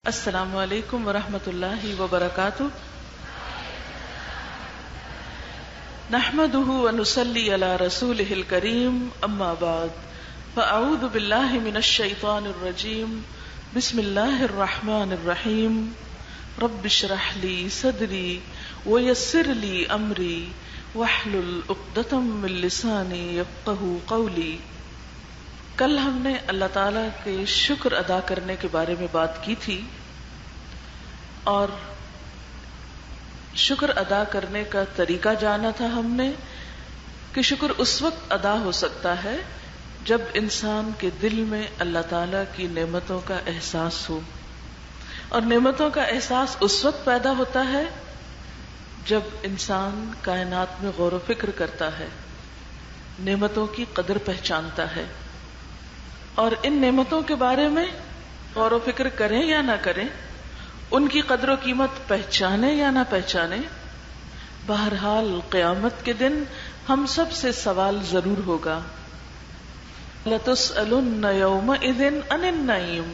السلام علیکم ورحمۃ اللہ وبرکاتہ. نحمده ونصلي على رسوله الكريم اما بعد فاعوذ باللہ من الشیطان الرجیم. بسم اللہ الرحمن الرحیم. رب اشرح لي صدری ويسر لي امری واحلل عقدۃ من لسانی یفقهوا قولی. کل ہم نے اللہ تعالیٰ کے شکر ادا کرنے کے بارے میں بات کی تھی اور شکر ادا کرنے کا طریقہ جانا تھا ہم نے کہ شکر اس وقت ادا ہو سکتا ہے جب انسان کے دل میں اللہ تعالیٰ کی نعمتوں کا احساس ہو، اور نعمتوں کا احساس اس وقت پیدا ہوتا ہے جب انسان کائنات میں غور و فکر کرتا ہے، نعمتوں کی قدر پہچانتا ہے، اور ان نعمتوں کے بارے میں غور و فکر کریں یا نہ کریں، ان کی قدر و قیمت پہچانے یا نہ پہچانے، بہرحال قیامت کے دن ہم سب سے سوال ضرور ہوگا. لَتُسْأَلُنَّ يَوْمَئِذٍ عَنِ النَّعِيمِ.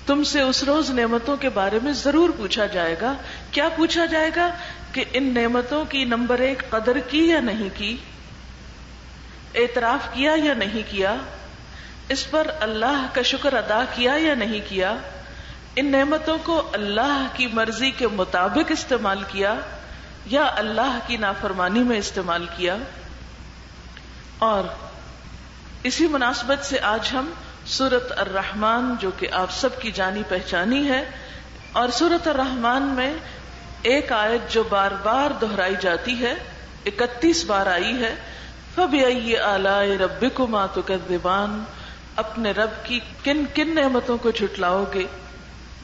تم سے اس روز نعمتوں کے بارے میں ضرور پوچھا جائے گا. کیا پوچھا جائے گا؟ کہ ان نعمتوں کی نمبر 1 قدر کی یا نہیں کی، اعتراف کیا یا نہیں کیا، اس پر اللہ کا شکر ادا کیا یا نہیں کیا، ان نعمتوں کو اللہ کی مرضی کے مطابق استعمال کیا یا اللہ کی نافرمانی میں استعمال کیا. اور اسی مناسبت سے آج ہم سورۃ الرحمن، جو کہ آپ سب کی جانی پہچانی ہے، اور سورۃ الرحمن میں ایک آیت جو بار بار دہرائی جاتی ہے، 31 بار آئی ہے، فَبِأَيِّ آلَاءِ رَبِّكُمَا تُكَذِّبَانِ. اپنے رب کی کن کن نعمتوں کو جھٹلاؤ گے؟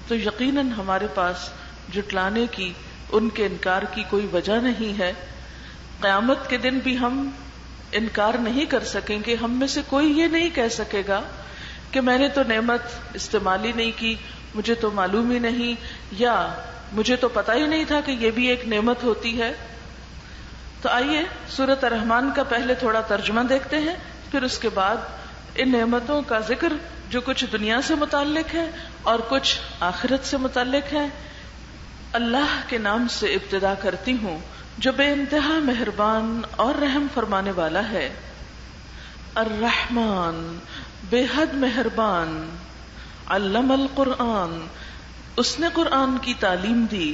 تو یقیناً ہمارے پاس جھٹلانے کی، ان کے انکار کی کوئی وجہ نہیں ہے. قیامت کے دن بھی ہم انکار نہیں کر سکیں گے. ہم میں سے کوئی یہ نہیں کہہ سکے گا کہ میں نے تو نعمت استعمال ہی نہیں کی، مجھے تو معلوم ہی نہیں، یا مجھے تو پتہ ہی نہیں تھا کہ یہ بھی ایک نعمت ہوتی ہے. تو آئیے سورۃ الرحمن کا پہلے تھوڑا ترجمہ دیکھتے ہیں، پھر اس کے بعد ان نعمتوں کا ذکر جو کچھ دنیا سے متعلق ہے اور کچھ آخرت سے متعلق ہے. اللہ کے نام سے ابتدا کرتی ہوں جو بے انتہا مہربان اور رحم فرمانے والا ہے. الرحمن، بے حد مہربان. علم القرآن، اس نے قرآن کی تعلیم دی.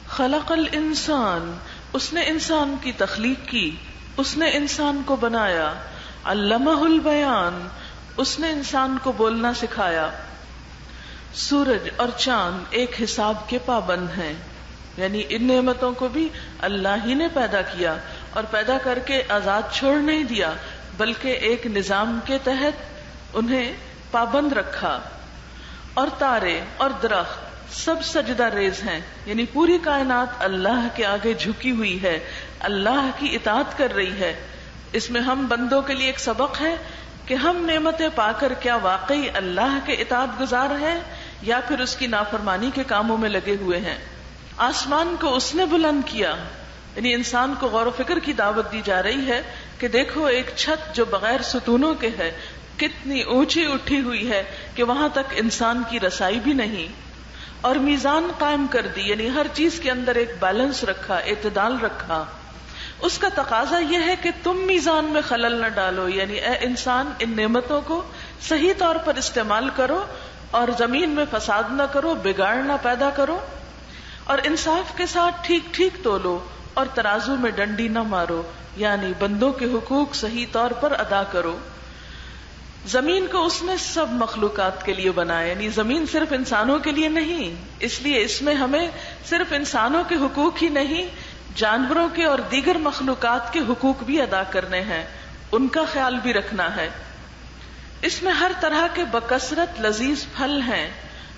خلق الانسان، اس نے انسان کی تخلیق کی، اس نے انسان کو بنایا. علمہ البیان، اس نے انسان کو بولنا سکھایا. سورج اور چاند ایک حساب کے پابند ہیں، یعنی ان نعمتوں کو بھی اللہ ہی نے پیدا کیا، اور پیدا کر کے آزاد چھوڑ نہیں دیا، بلکہ ایک نظام کے تحت انہیں پابند رکھا. اور تارے اور درخت سب سجدہ ریز ہیں، یعنی پوری کائنات اللہ کے آگے جھکی ہوئی ہے، اللہ کی اطاعت کر رہی ہے. اس میں ہم بندوں کے لیے ایک سبق ہے کہ ہم نعمتیں پا کر کیا واقعی اللہ کے اطاعت گزار ہیں یا پھر اس کی نافرمانی کے کاموں میں لگے ہوئے ہیں. آسمان کو اس نے بلند کیا، یعنی انسان کو غور و فکر کی دعوت دی جا رہی ہے کہ دیکھو ایک چھت جو بغیر ستونوں کے ہے کتنی اونچی اٹھی ہوئی ہے کہ وہاں تک انسان کی رسائی بھی نہیں. اور میزان قائم کر دی، یعنی ہر چیز کے اندر ایک بیلنس رکھا، اعتدال رکھا. اس کا تقاضا یہ ہے کہ تم میزان میں خلل نہ ڈالو، یعنی اے انسان ان نعمتوں کو صحیح طور پر استعمال کرو اور زمین میں فساد نہ کرو، بگاڑ نہ پیدا کرو، اور انصاف کے ساتھ ٹھیک ٹھیک تولو اور ترازو میں ڈنڈی نہ مارو، یعنی بندوں کے حقوق صحیح طور پر ادا کرو. زمین کو اس نے سب مخلوقات کے لیے بنایا، یعنی زمین صرف انسانوں کے لیے نہیں، اس لیے اس میں ہمیں صرف انسانوں کے حقوق ہی نہیں، جانوروں کے اور دیگر مخلوقات کے حقوق بھی ادا کرنے ہیں، ان کا خیال بھی رکھنا ہے. اس میں ہر طرح کے بکثرت لذیذ پھل ہیں.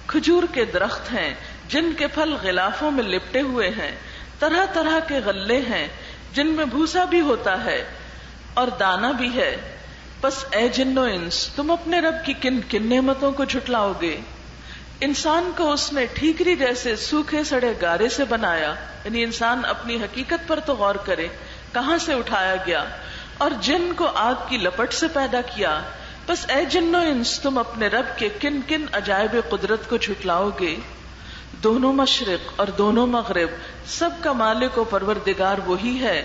کھجور کے درخت ہیں جن کے پھل غلافوں میں لپٹے ہوئے ہیں. طرح طرح کے غلے ہیں جن میں بھوسا بھی ہوتا ہے اور دانا بھی ہے. پس اے جن و انس، تم اپنے رب کی کن کن نعمتوں کو جھٹلاؤ گے؟ انسان کو اس نے ٹھیکری جیسے سوکھے سڑے گارے سے بنایا، یعنی انسان اپنی حقیقت پر تو غور کرے، کہاں سے اٹھایا گیا. اور جن کو آگ کی لپٹ سے پیدا کیا، بس اے جن و انس تم اپنے رب کے کن کن عجائب قدرت کو جھٹلاؤ گے؟ دونوں مشرق اور دونوں مغرب سب کا مالک و پروردگار وہی ہے،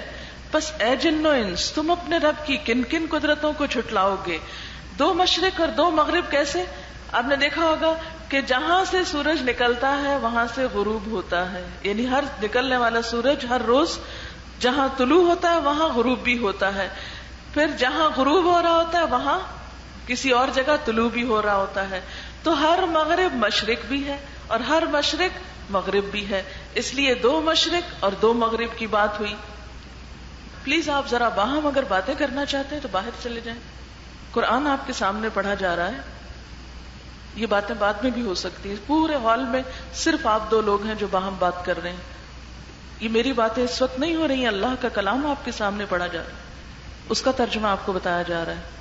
بس اے جن و انس تم اپنے رب کی کن کن قدرتوں کو جھٹلاؤ گے؟ دو مشرق اور دو مغرب کیسے؟ آپ نے دیکھا ہوگا کہ جہاں سے سورج نکلتا ہے وہاں سے غروب ہوتا ہے، یعنی ہر نکلنے والا سورج ہر روز جہاں طلوع ہوتا ہے وہاں غروب بھی ہوتا ہے، پھر جہاں غروب ہو رہا ہوتا ہے وہاں کسی اور جگہ طلوع بھی ہو رہا ہوتا ہے. تو ہر مغرب مشرق بھی ہے اور ہر مشرق مغرب بھی ہے، اس لیے دو مشرق اور دو مغرب کی بات ہوئی. پلیز آپ ذرا باہم اگر باتیں کرنا چاہتے ہیں تو باہر چلے جائیں. قرآن آپ کے سامنے پڑھا جا رہا ہے، یہ باتیں بعد میں بھی ہو سکتی ہیں. پورے ہال میں صرف آپ دو لوگ ہیں جو باہم بات کر رہے ہیں. یہ میری باتیں اس وقت نہیں ہو رہی ہیں، اللہ کا کلام آپ کے سامنے پڑھا جا رہا ہے، اس کا ترجمہ آپ کو بتایا جا رہا ہے.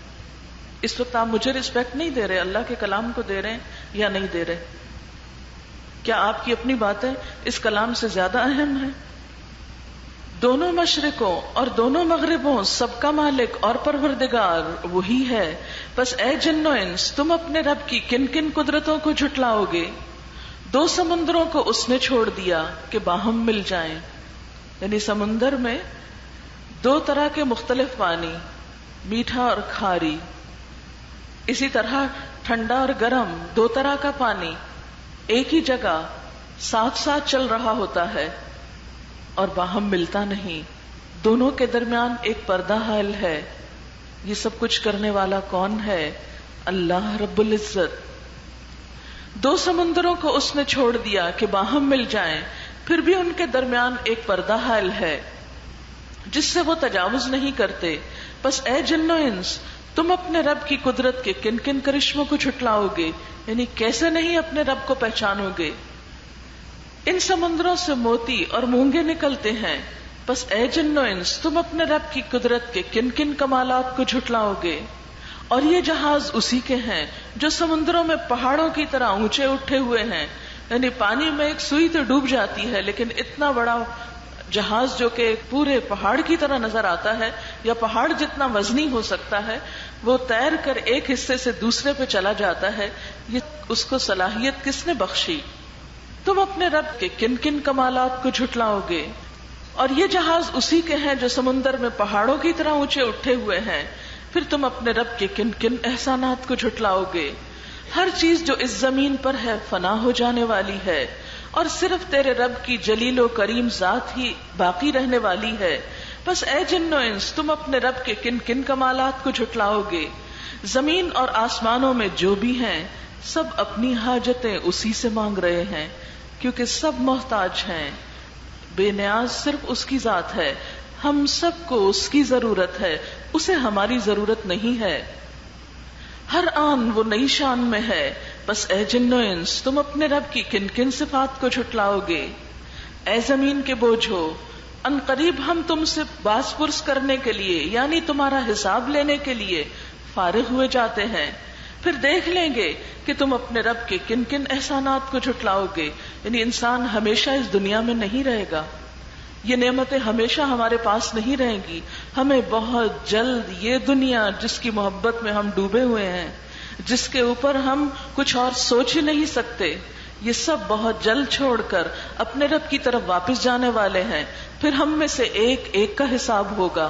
اس وقت آپ مجھے رسپیکٹ نہیں دے رہے، اللہ کے کلام کو دے رہے ہیں یا نہیں دے رہے؟ کیا آپ کی اپنی باتیں اس کلام سے زیادہ اہم ہیں؟ دونوں مشرقوں اور دونوں مغربوں سب کا مالک اور پروردگار وہی ہے، بس اے جن و انس تم اپنے رب کی کن کن قدرتوں کو جھٹلاؤ گے؟ دو سمندروں کو اس نے چھوڑ دیا کہ باہم مل جائیں، یعنی سمندر میں دو طرح کے مختلف پانی، میٹھا اور کھاری، اسی طرح ٹھنڈا اور گرم دو طرح کا پانی ایک ہی جگہ ساتھ ساتھ چل رہا ہوتا ہے اور باہم ملتا نہیں، دونوں کے درمیان ایک پردہ حائل ہے. یہ سب کچھ کرنے والا کون ہے؟ اللہ رب العزت. دو سمندروں کو اس نے چھوڑ دیا کہ باہم مل جائیں، پھر بھی ان کے درمیان ایک پردہ حائل ہے جس سے وہ تجاوز نہیں کرتے. بس اے جن و انس تم اپنے رب کی قدرت کے کن کن کرشموں کو جھٹلاؤ گے؟ یعنی کیسے نہیں اپنے رب کو پہچانو گے؟ ان سمندروں سے موتی اور مونگے نکلتے ہیں، بس اے جن و انس تم اپنے رب کی قدرت کے کن کن کمالات کو جھٹلاؤ گے؟ اور یہ جہاز اسی کے ہیں جو سمندروں میں پہاڑوں کی طرح اونچے اٹھے ہوئے ہیں، یعنی پانی میں ایک سوئی تو ڈوب جاتی ہے لیکن اتنا بڑا جہاز جو کہ پورے پہاڑ کی طرح نظر آتا ہے یا پہاڑ جتنا وزنی ہو سکتا ہے وہ تیر کر ایک حصے سے دوسرے پہ چلا جاتا ہے. یہ اس کو صلاحیت کس نے بخشی؟ تم اپنے رب کے کن کن کمالات کو جھٹلاؤ گے؟ اور یہ جہاز اسی کے ہیں جو سمندر میں پہاڑوں کی طرح اونچے اٹھے ہوئے ہیں، پھر تم اپنے رب کے کن کن احسانات کو جھٹلاؤ گے؟ ہر چیز جو اس زمین پر ہے فنا ہو جانے والی ہے اور صرف تیرے رب کی جلیل و کریم ذات ہی باقی رہنے والی ہے. بس اے جن و انس تم اپنے رب کے کن کن کمالات کو جھٹلاؤ گے؟ زمین اور آسمانوں میں جو بھی ہیں سب اپنی حاجتیں اسی سے مانگ رہے ہیں کیونکہ سب محتاج ہیں. بے نیاز صرف اس کی ذات ہے، ہم سب کو اس کی ضرورت ہے، اسے ہماری ضرورت نہیں ہے. ہر آن وہ نئی شان میں ہے. بس اے جن و انس تم اپنے رب کی کن کن صفات کو جھٹلاؤ گے؟ اے زمین کے بوجھو ان قریب ہم تم سے باز پرس کرنے کے لیے یعنی تمہارا حساب لینے کے لیے فارغ ہوئے جاتے ہیں، پھر دیکھ لیں گے کہ تم اپنے رب کے کن کن احسانات کو جھٹلاؤ گے. یعنی انسان ہمیشہ اس دنیا میں نہیں رہے گا، یہ نعمتیں ہمیشہ ہمارے پاس نہیں رہیں گی. ہمیں بہت جلد یہ دنیا جس کی محبت میں ہم ڈوبے ہوئے ہیں، جس کے اوپر ہم کچھ اور سوچ ہی نہیں سکتے، یہ سب بہت جلد چھوڑ کر اپنے رب کی طرف واپس جانے والے ہیں. پھر ہم میں سے ایک ایک کا حساب ہوگا،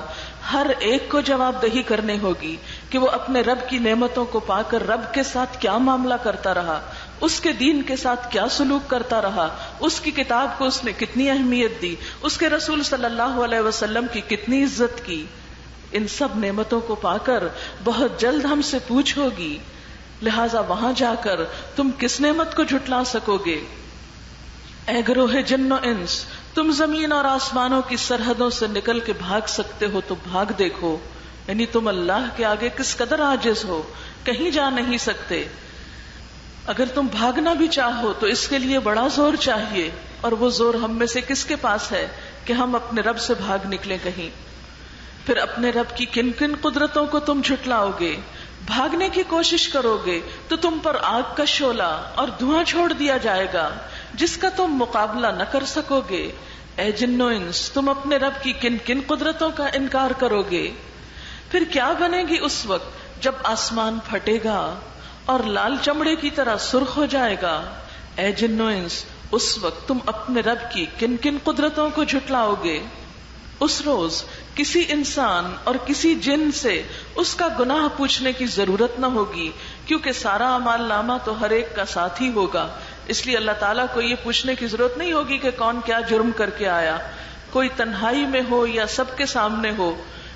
ہر ایک کو جواب دہی کرنی ہوگی کہ وہ اپنے رب کی نعمتوں کو پا کر رب کے ساتھ کیا معاملہ کرتا رہا، اس کے دین کے ساتھ کیا سلوک کرتا رہا، اس کی کتاب کو اس نے کتنی اہمیت دی، اس کے رسول صلی اللہ علیہ وسلم کی کتنی عزت کی. ان سب نعمتوں کو پا کر بہت جلد ہم سے پوچھ ہوگی، لہذا وہاں جا کر تم کس نعمت کو جھٹلا سکو گے؟ اے گروہ جن و انس تم زمین اور آسمانوں کی سرحدوں سے نکل کے بھاگ سکتے ہو تو بھاگ دیکھو، یعنی تم اللہ کے آگے کس قدر عاجز ہو، کہیں جا نہیں سکتے. اگر تم بھاگنا بھی چاہو تو اس کے لیے بڑا زور چاہیے، اور وہ زور ہم میں سے کس کے پاس ہے کہ ہم اپنے رب سے بھاگ نکلیں کہیں. پھر اپنے رب کی کن کن قدرتوں کو تم جھٹلاؤ گے؟ بھاگنے کی کوشش کرو گے تو تم پر آگ کا شعلہ اور دھواں چھوڑ دیا جائے گا جس کا تم مقابلہ نہ کر سکو گے. اے جن و انس تم اپنے رب کی کن کن قدرتوں کا انکار کرو گے؟ پھر کیا بنے گی اس وقت جب آسمان پھٹے گا اور لال چمڑے کی طرح سرخ ہو جائے گا، اے جن و انس اس وقت تم اپنے رب کی کن کن قدرتوں کو جھٹلاؤ گے؟ اس روز کسی انسان اور کسی جن سے اس کا گناہ پوچھنے کی ضرورت نہ ہوگی، کیونکہ سارا اعمال نامہ تو ہر ایک کا ساتھ ہی ہوگا. اس لیے اللہ تعالیٰ کو یہ پوچھنے کی ضرورت نہیں ہوگی کہ کون کیا جرم کر کے آیا. کوئی تنہائی میں ہو یا سب کے سامنے ہو،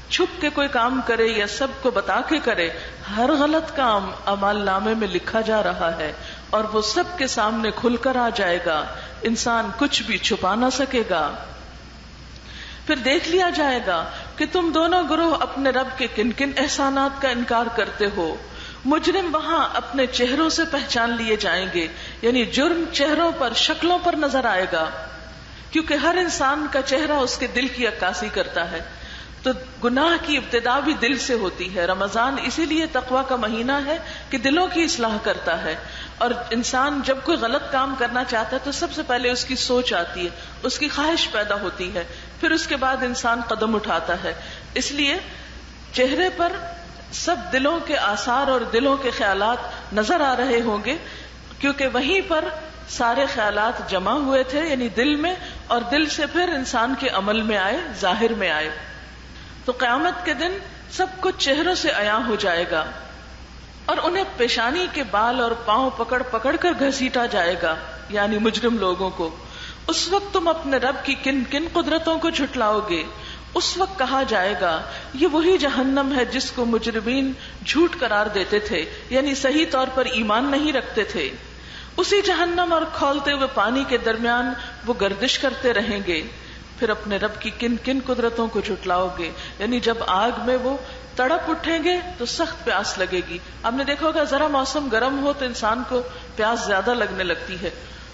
چھپ کے کوئی کام کرے یا سب کو بتا کے کرے، ہر غلط کام اعمال نامے میں لکھا جا رہا ہے اور وہ سب کے سامنے کھل کر آ جائے گا. انسان کچھ بھی چھپا نہ سکے گا. پھر دیکھ لیا جائے گا کہ تم دونوں گروہ اپنے رب کے کن کن احسانات کا انکار کرتے ہو. مجرم وہاں اپنے چہروں سے پہچان لیے جائیں گے، یعنی جرم چہروں پر، شکلوں پر نظر آئے گا، کیونکہ ہر انسان کا چہرہ اس کے دل کی عکاسی کرتا ہے. تو گناہ کی ابتدا بھی دل سے ہوتی ہے. رمضان اسی لیے تقوی کا مہینہ ہے کہ دلوں کی اصلاح کرتا ہے. اور انسان جب کوئی غلط کام کرنا چاہتا ہے تو سب سے پہلے اس کی سوچ آتی ہے، اس کی خواہش پیدا ہوتی ہے، پھر اس کے بعد انسان قدم اٹھاتا ہے. اس لیے چہرے پر سب دلوں کے آثار اور دلوں کے خیالات نظر آ رہے ہوں گے، کیونکہ وہیں پر سارے خیالات جمع ہوئے تھے، یعنی دل میں، اور دل سے پھر انسان کے عمل میں آئے، ظاہر میں آئے. تو قیامت کے دن سب کچھ چہروں سے عیاں ہو جائے گا اور انہیں پیشانی کے بال اور پاؤں پکڑ پکڑ کر گھسیٹا جائے گا، یعنی مجرم لوگوں کو. اس وقت تم اپنے رب کی کن کن قدرتوں کو جھٹلاؤ گے؟ اس وقت کہا جائے گا یہ وہی جہنم ہے جس کو مجرمین جھوٹ قرار دیتے تھے، یعنی صحیح طور پر ایمان نہیں رکھتے تھے. اسی جہنم اور کھولتے ہوئے پانی کے درمیان وہ گردش کرتے رہیں گے. پھر اپنے رب کی کن کن قدرتوں کو جھٹلاؤ گے؟ یعنی جب آگ میں وہ تڑپ اٹھیں گے تو سخت پیاس لگے گی. آپ نے دیکھا ہوگا ذرا موسم گرم ہو تو انسان کو پیاس زیادہ لگنے لگتی ہے.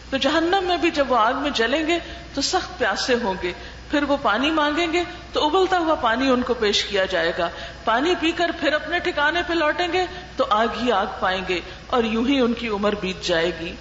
تو جہنم میں بھی جب وہ آگ میں جلیں گے تو سخت پیاسے ہوں گے. پھر وہ پانی مانگیں گے تو ابلتا ہوا پانی ان کو پیش کیا جائے گا. پانی پی کر پھر اپنے ٹھکانے پہ لوٹیں گے تو آگ ہی آگ پائیں گے اور یوں ہی ان کی عمر بیت جائے گی.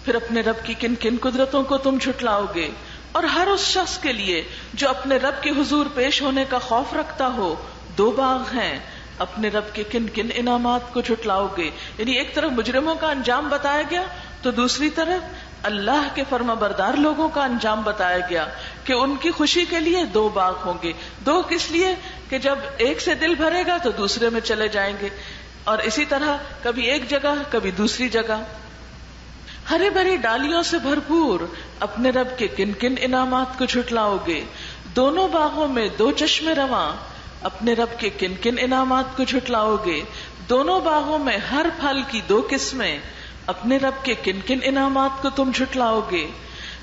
پھر اپنے رب کی کن کن قدرتوں کو تم جھٹلاؤ گے؟ اور ہر اس شخص کے لیے جو اپنے رب کے حضور پیش ہونے کا خوف رکھتا ہو دو باغ ہیں. اپنے رب کے کن کن انعامات کو جھٹلاؤ گے؟ یعنی ایک طرف مجرموں کا انجام بتایا گیا تو دوسری طرف اللہ کے فرما بردار لوگوں کا انجام بتایا گیا کہ ان کی خوشی کے لیے دو باغ ہوں گے. دو کس لیے؟ کہ جب ایک سے دل بھرے گا تو دوسرے میں چلے جائیں گے، اور اسی طرح کبھی ایک جگہ کبھی دوسری جگہ. ہری بھری ڈالیوں سے بھرپور اپنے رب کے کن کن انعامات کو جھٹلاؤ گے؟ دونوں باغوں میں دو چشمے رواں اپنے رب کے کن کن انعامات کو جھٹلاؤ گے؟ دونوں باغوں میں ہر پھل کی دو قسمیں اپنے رب کے کن کن انعامات کو تم جھٹلاؤ گے؟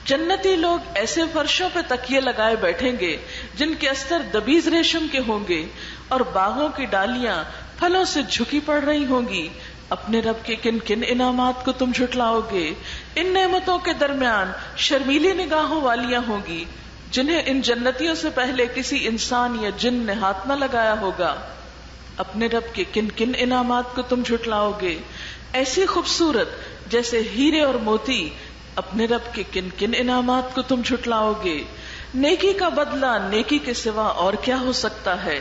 جنتی لوگ ایسے فرشوں پہ تکیے لگائے بیٹھیں گے جن کے استر دبیز ریشم کے ہوں گے، اور باغوں کی ڈالیاں پھلوں سے جھکی پڑ رہی ہوں گی. اپنے رب کے کن کن انعامات کو تم جھٹلاؤ گے؟ ان نعمتوں کے درمیان شرمیلی نگاہوں والیاں ہوں گی جنہیں ان جنتیوں سے پہلے کسی انسان یا جن نے ہاتھ نہ لگایا ہوگا. اپنے رب کے کن کن انعامات کو تم جھٹلاؤ گے؟ ایسی خوبصورت جیسے ہیرے اور موتی اپنے رب کے کن کن انعامات کو تم جھٹلاؤ گے؟ نیکی کا بدلہ نیکی کے سوا اور کیا ہو سکتا ہے؟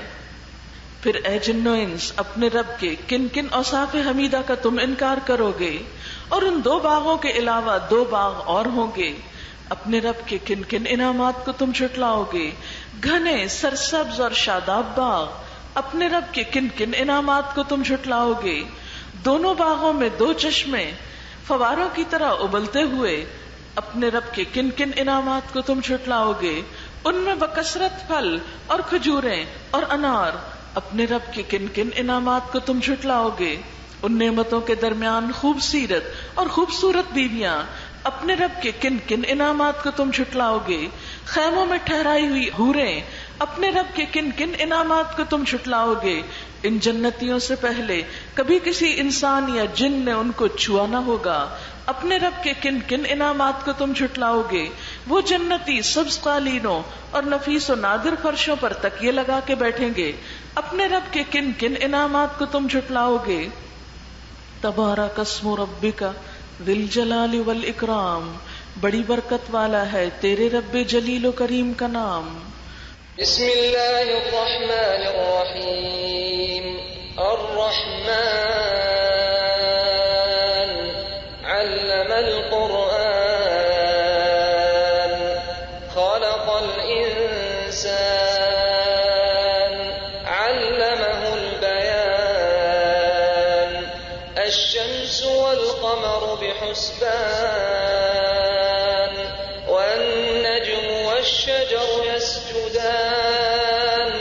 پھر اے جن و انس اپنے رب کے کن کن اوصاف حمیدہ کا تم انکار کرو گے؟ اور ان دو باغوں کے علاوہ دو باغ اور ہوں گے. اپنے رب کے کن کن انعامات کو تم جھٹلاؤ گے؟ گھنے سرسبز اور شاداب باغ اپنے رب کے کن کن انعامات کو تم جھٹلاؤ گے؟ دونوں باغوں میں دو چشمے فواروں کی طرح ابلتے ہوئے اپنے رب کے کن کن انعامات کو تم جھٹلاؤ گے؟ ان میں بکثرت پھل اور کھجوریں اور انار اپنے رب کے کن کن انعامات کو تم جھٹلاؤ گے؟ ان نعمتوں کے درمیان خوب سیرت اور خوبصورت بیویاں اپنے رب کے کن کن انعامات کو تم جھٹلاؤ گے؟ خیموں میں ٹھہرائی ہوئی حوریں اپنے رب کے کن کن انعامات کو تم جھٹلاؤ گے؟ ان جنتیوں سے پہلے کبھی کسی انسان یا جن نے ان کو چھوا نہ ہوگا. اپنے رب کے کن کن انعامات کو تم جھٹلاؤ گے؟ وہ جنتی سبز قالینوں اور نفیس و نادر فرشوں پر تکیے لگا کے بیٹھیں گے. اپنے رب کے کن کن انعامات کو تم جھٹلاؤ گے؟ تبارک اسم ربک ذی الجلال والاکرام، بڑی برکت والا ہے تیرے رب جلیل و کریم کا نام. بسم اللہ الرحمن الرحیم الرحمن علم القرآن خلق الإنسان علمه البيان الشمس والقمر بحسبان والنجم والشجر يسجدان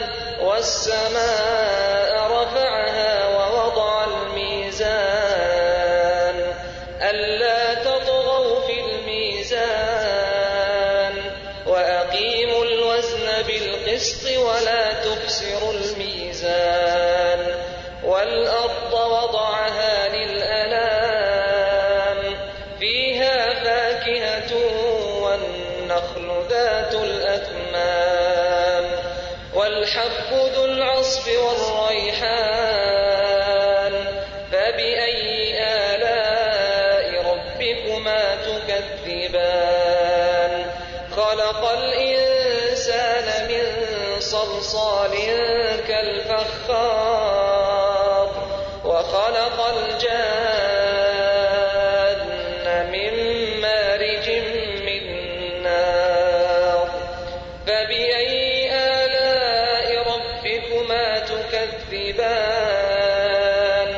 والسماء رفعها ووضع الميزان ألا تطغوا في الميزان وأقيموا الوزن بالقسط ولا تخسروا الميزان والأرض وضعها للأنام فيها فاكهة والنخل ذات الأكمام والحب ذو العصف والريحان فبأي آلاء ربكما تكذبان خلق الإنسان من صلصال كالفخار وخلق الجان من مارج من نار فبأي آلاء ربكما تكذبان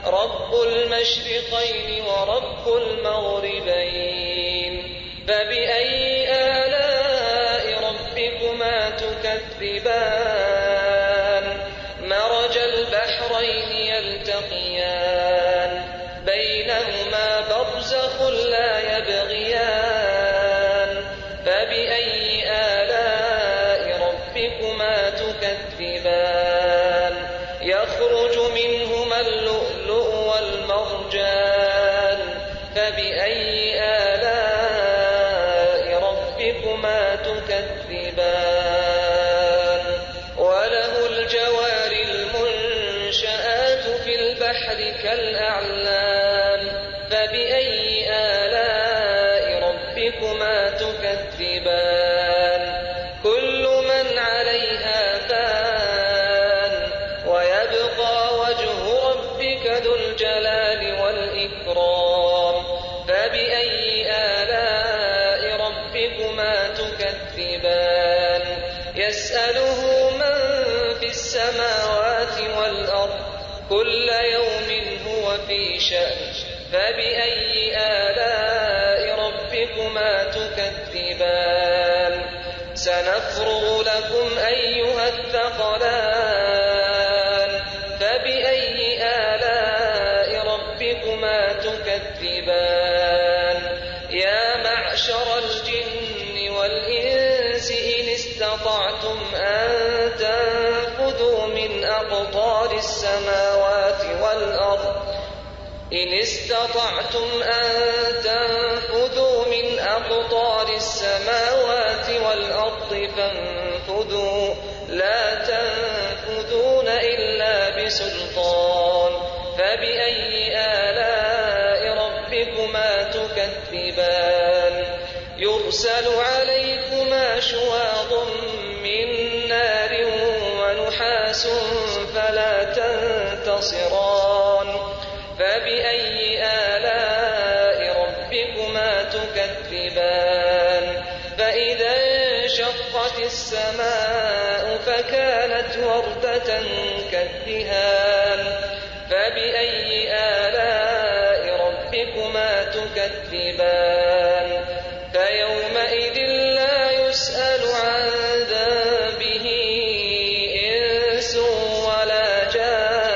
رب المشرقين ورب المغربين فبأي آلاء ربكما تكذبان مرج البحرين يلتقيان بينهما برزخ لا يبغيان فبأي آلاء ربكما تكذبان يخرج منهما اللؤلؤ والمرجان فبأي آلاء ربكما تكذبان وله الجوار المنشآت في البحر كالأعلام فبأي آلاء ربكما تكذبان كل من عليها فان ويبقى وجه ربك ذو الجلال والإكرام فبأي آلاء ربكما تكذبان يسأله من في السماوات والأرض كل يوم هو في شأن فبأي آلاء ربكما تكذبان سنفرغ لكم أيها الثقلان فبأي آلاء ربكما تكذبان يا معشر الجن والإنس إن استطعتم أن تنفذوا من أقطار السماوات والأرض إن استطعتم أن تنفذوا من أقطار السماوات والأرض فانفذوا لا تنفذون إلا بسلطان فبأي آلاء ربكما تكذبان يرسل عليكما شواظ من نار ونحاس فلا تنتصران فبأي آلاء ربكما تكذبان فإذا انشقت السماء فكانت وردة كالدهان فبأي آلاء ربكما تكذبان فيومئذ لا يسأل عن ذنبه إنس ولا جان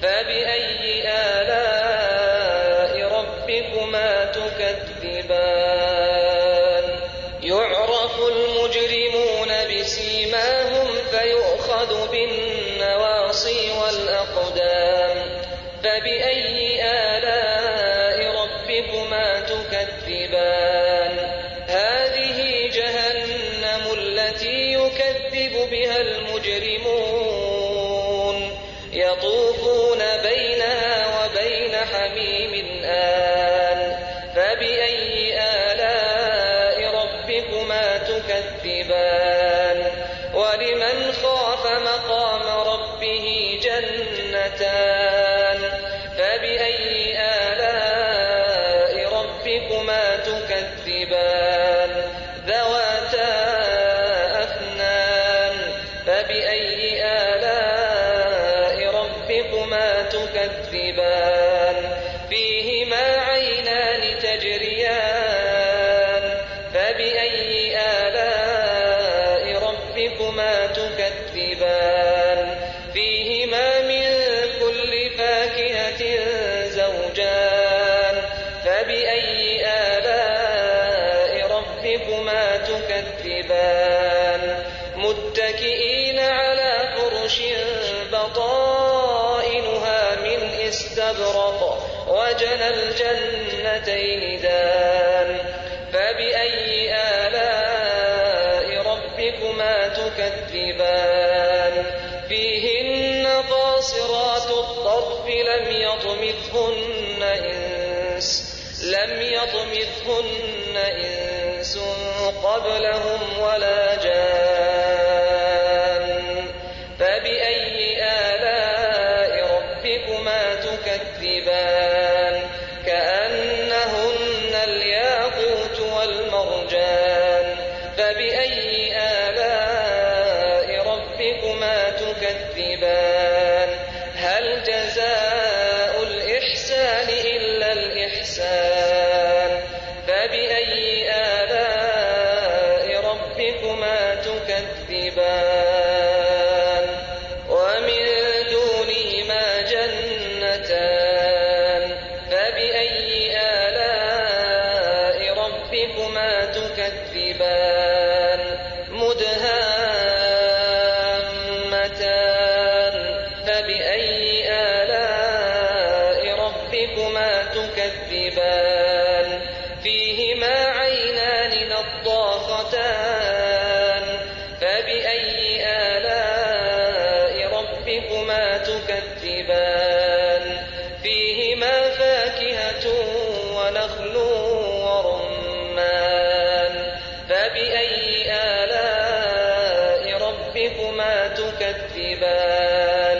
فبأي آلاء ربكما تكذبان يعرف المجرمون بسيماهم فيؤخذ بالنواصي والأقدام فبأي آلاء ربكما تكذبان هذه جهنم التي يكذب بها المجرمون يطوفون بينها وبين حميم آن فبأي آلاء ربكما تكذبان ولمن خاف مقام تكذبان ذواتا أفنان فبأي آلاء ربكما تكذبان فيهما عينان تجريان فبأي آلاء ربكما تكذبان فيهما من كل فاكهة زوجان فبأي آلاء ربكما تكذبان متكئين على فرش بطائنها من استبرق وجنى الجنتين دان فبأي آلاء ربكما تكذبان فيهن قاصرات الطرف لم يطمثهن إنس قبلهم ولا جان فبأي آلاء ربكما تكذبان كأنهن الياقوت والمرجان فبأي آلاء ربكما تكذبان هل جزاء الإحسان إلا الإحسان فبأي آلاء ربكما تكذبان ومن دونهما جنتان فبأي آلاء ربكما تكذبان مدهامتان فبأي آلاء ربكما تكذبان فيهما عينان نضاختان فبأي آلاء ربكما تكذبان فيهما فاكهة ونخل ورمان فبأي آلاء ربكما تكذبان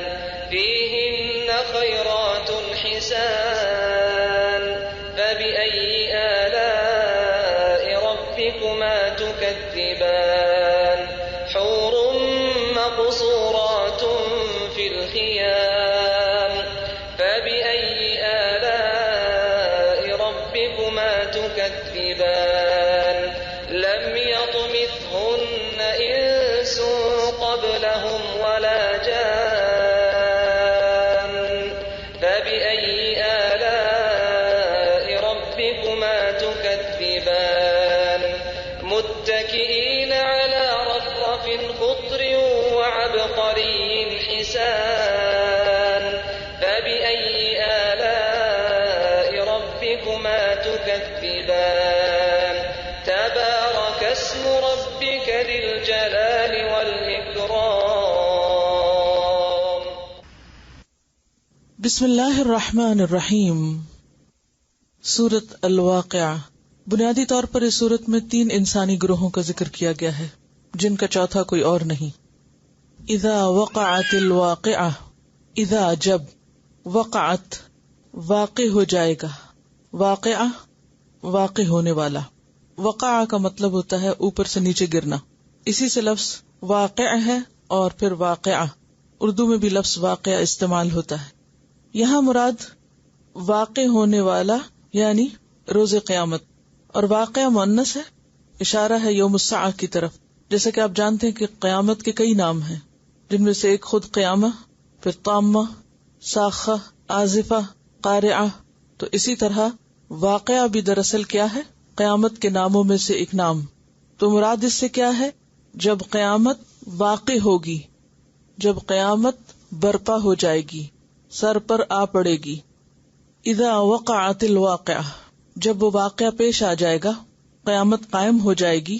فيهن خيرات حسان فبأي آلاء ربكما تكذبان حور مقصورات في الخيام فبأي آلاء ربكما تكذبان لم يطمثهن إنس قبلهم ولا جان فبأي آلاء ربكما تكذبان متكئين على رفرف خضر وعبقري حسان فبأي آلاء ربكما تكذبان تبارك اسم ربك ذي الجلال والإكرام بسم اللہ الرحمن الرحیم۔ سورۃ الواقعہ۔ بنیادی طور پر اس سورت میں 3 انسانی گروہوں کا ذکر کیا گیا ہے جن کا چوتھا کوئی اور نہیں۔ اذا وقعت الواقعہ، اذا جب، وقعت واقع ہو جائے گا، واقعہ واقع ہونے والا، وقع کا مطلب ہوتا ہے اوپر سے نیچے گرنا، اسی سے لفظ واقع ہے اور پھر واقعہ، اردو میں بھی لفظ واقعہ استعمال ہوتا ہے۔ یہاں مراد واقع ہونے والا یعنی روز قیامت، اور واقعہ مؤنث ہے، اشارہ ہے یوم الساعہ کی طرف۔ جیسا کہ آپ جانتے ہیں کہ قیامت کے کئی نام ہیں، جن میں سے ایک خود قیامہ، پھر طامہ، ساخہ، آزفہ، قارعہ۔ تو اسی طرح واقعہ بھی دراصل کیا ہے؟ قیامت کے ناموں میں سے ایک نام۔ تو مراد اس سے کیا ہے؟ جب قیامت واقع ہوگی، جب قیامت برپا ہو جائے گی، سر پر آ پڑے گی۔ اذا وقعت الواقعہ، جب وہ واقعہ پیش آ جائے گا، قیامت قائم ہو جائے گی،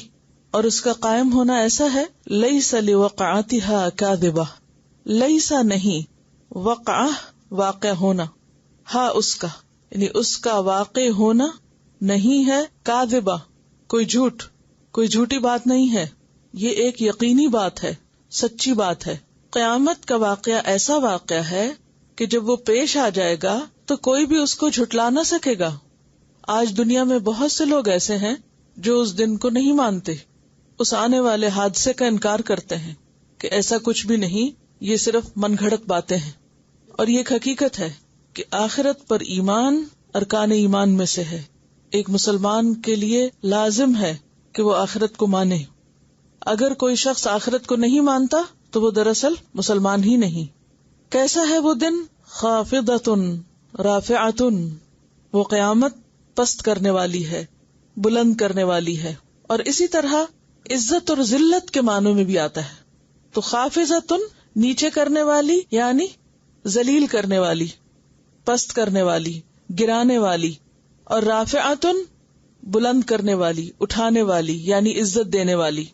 اور اس کا قائم ہونا ایسا ہے لیس لوقعتها کاذبہ، لیسا نہیں، وقعہ واقع ہونا، ہا اس کا یعنی اس کا واقع ہونا نہیں ہے، کاذبہ کوئی جھوٹ، کوئی جھوٹی بات نہیں ہے، یہ ایک یقینی بات ہے، سچی بات ہے۔ قیامت کا واقعہ ایسا واقعہ ہے کہ جب وہ پیش آ جائے گا تو کوئی بھی اس کو جھٹلا نہ سکے گا۔ آج دنیا میں بہت سے لوگ ایسے ہیں جو اس دن کو نہیں مانتے، اس آنے والے حادثے کا انکار کرتے ہیں کہ ایسا کچھ بھی نہیں، یہ صرف من گھڑت باتیں ہیں. اور یہ ایک حقیقت ہے کہ آخرت پر ایمان ارکان ایمان میں سے ہے. ایک مسلمان کے لیے لازم ہے کہ وہ آخرت کو مانے. اگر کوئی شخص آخرت کو نہیں مانتا تو وہ دراصل مسلمان ہی نہیں. کیسا ہے وہ دن؟ خافضۃ رافعۃ، وہ قیامت پست کرنے والی ہے، بلند کرنے والی ہے. اور اسی طرح عزت اور ذلت کے معنوں میں بھی آتا ہے. تو خافضۃ نیچے کرنے والی یعنی ذلیل کرنے والی، پست کرنے والی، گرانے والی، اور رافعۃ بلند کرنے والی، اٹھانے والی یعنی عزت دینے والی.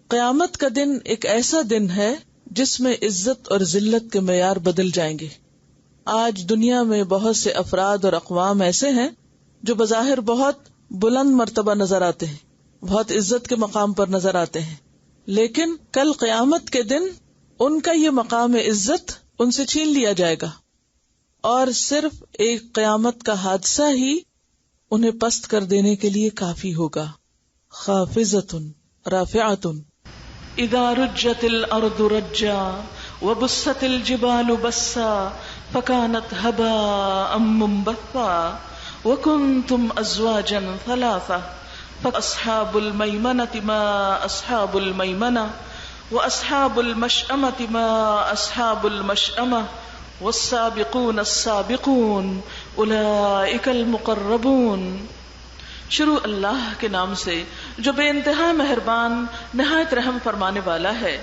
قیامت کا دن ایک ایسا دن ہے جس میں عزت اور ذلت کے معیار بدل جائیں گے. آج دنیا میں بہت سے افراد اور اقوام ایسے ہیں جو بظاہر بہت بلند مرتبہ نظر آتے ہیں، بہت عزت کے مقام پر نظر آتے ہیں، لیکن کل قیامت کے دن ان کا یہ مقام عزت ان سے چھین لیا جائے گا، اور صرف ایک قیامت کا حادثہ ہی انہیں پست کر دینے کے لیے کافی ہوگا. خافضۃ رافعۃ. اذا رجت الارض رجا وبست الجبال بسا فكانت هباء منبثا وكنتم ازواجا ثلاثا فاصحاب الميمنة ما اصحاب الميمنة واصحاب المشأمة ما اصحاب المشأمة والسابقون السابقون اولئک المقربون. شروع اللہ کے نام سے جو بے انتہا مہربان نہایت رحم فرمانے والا ہے.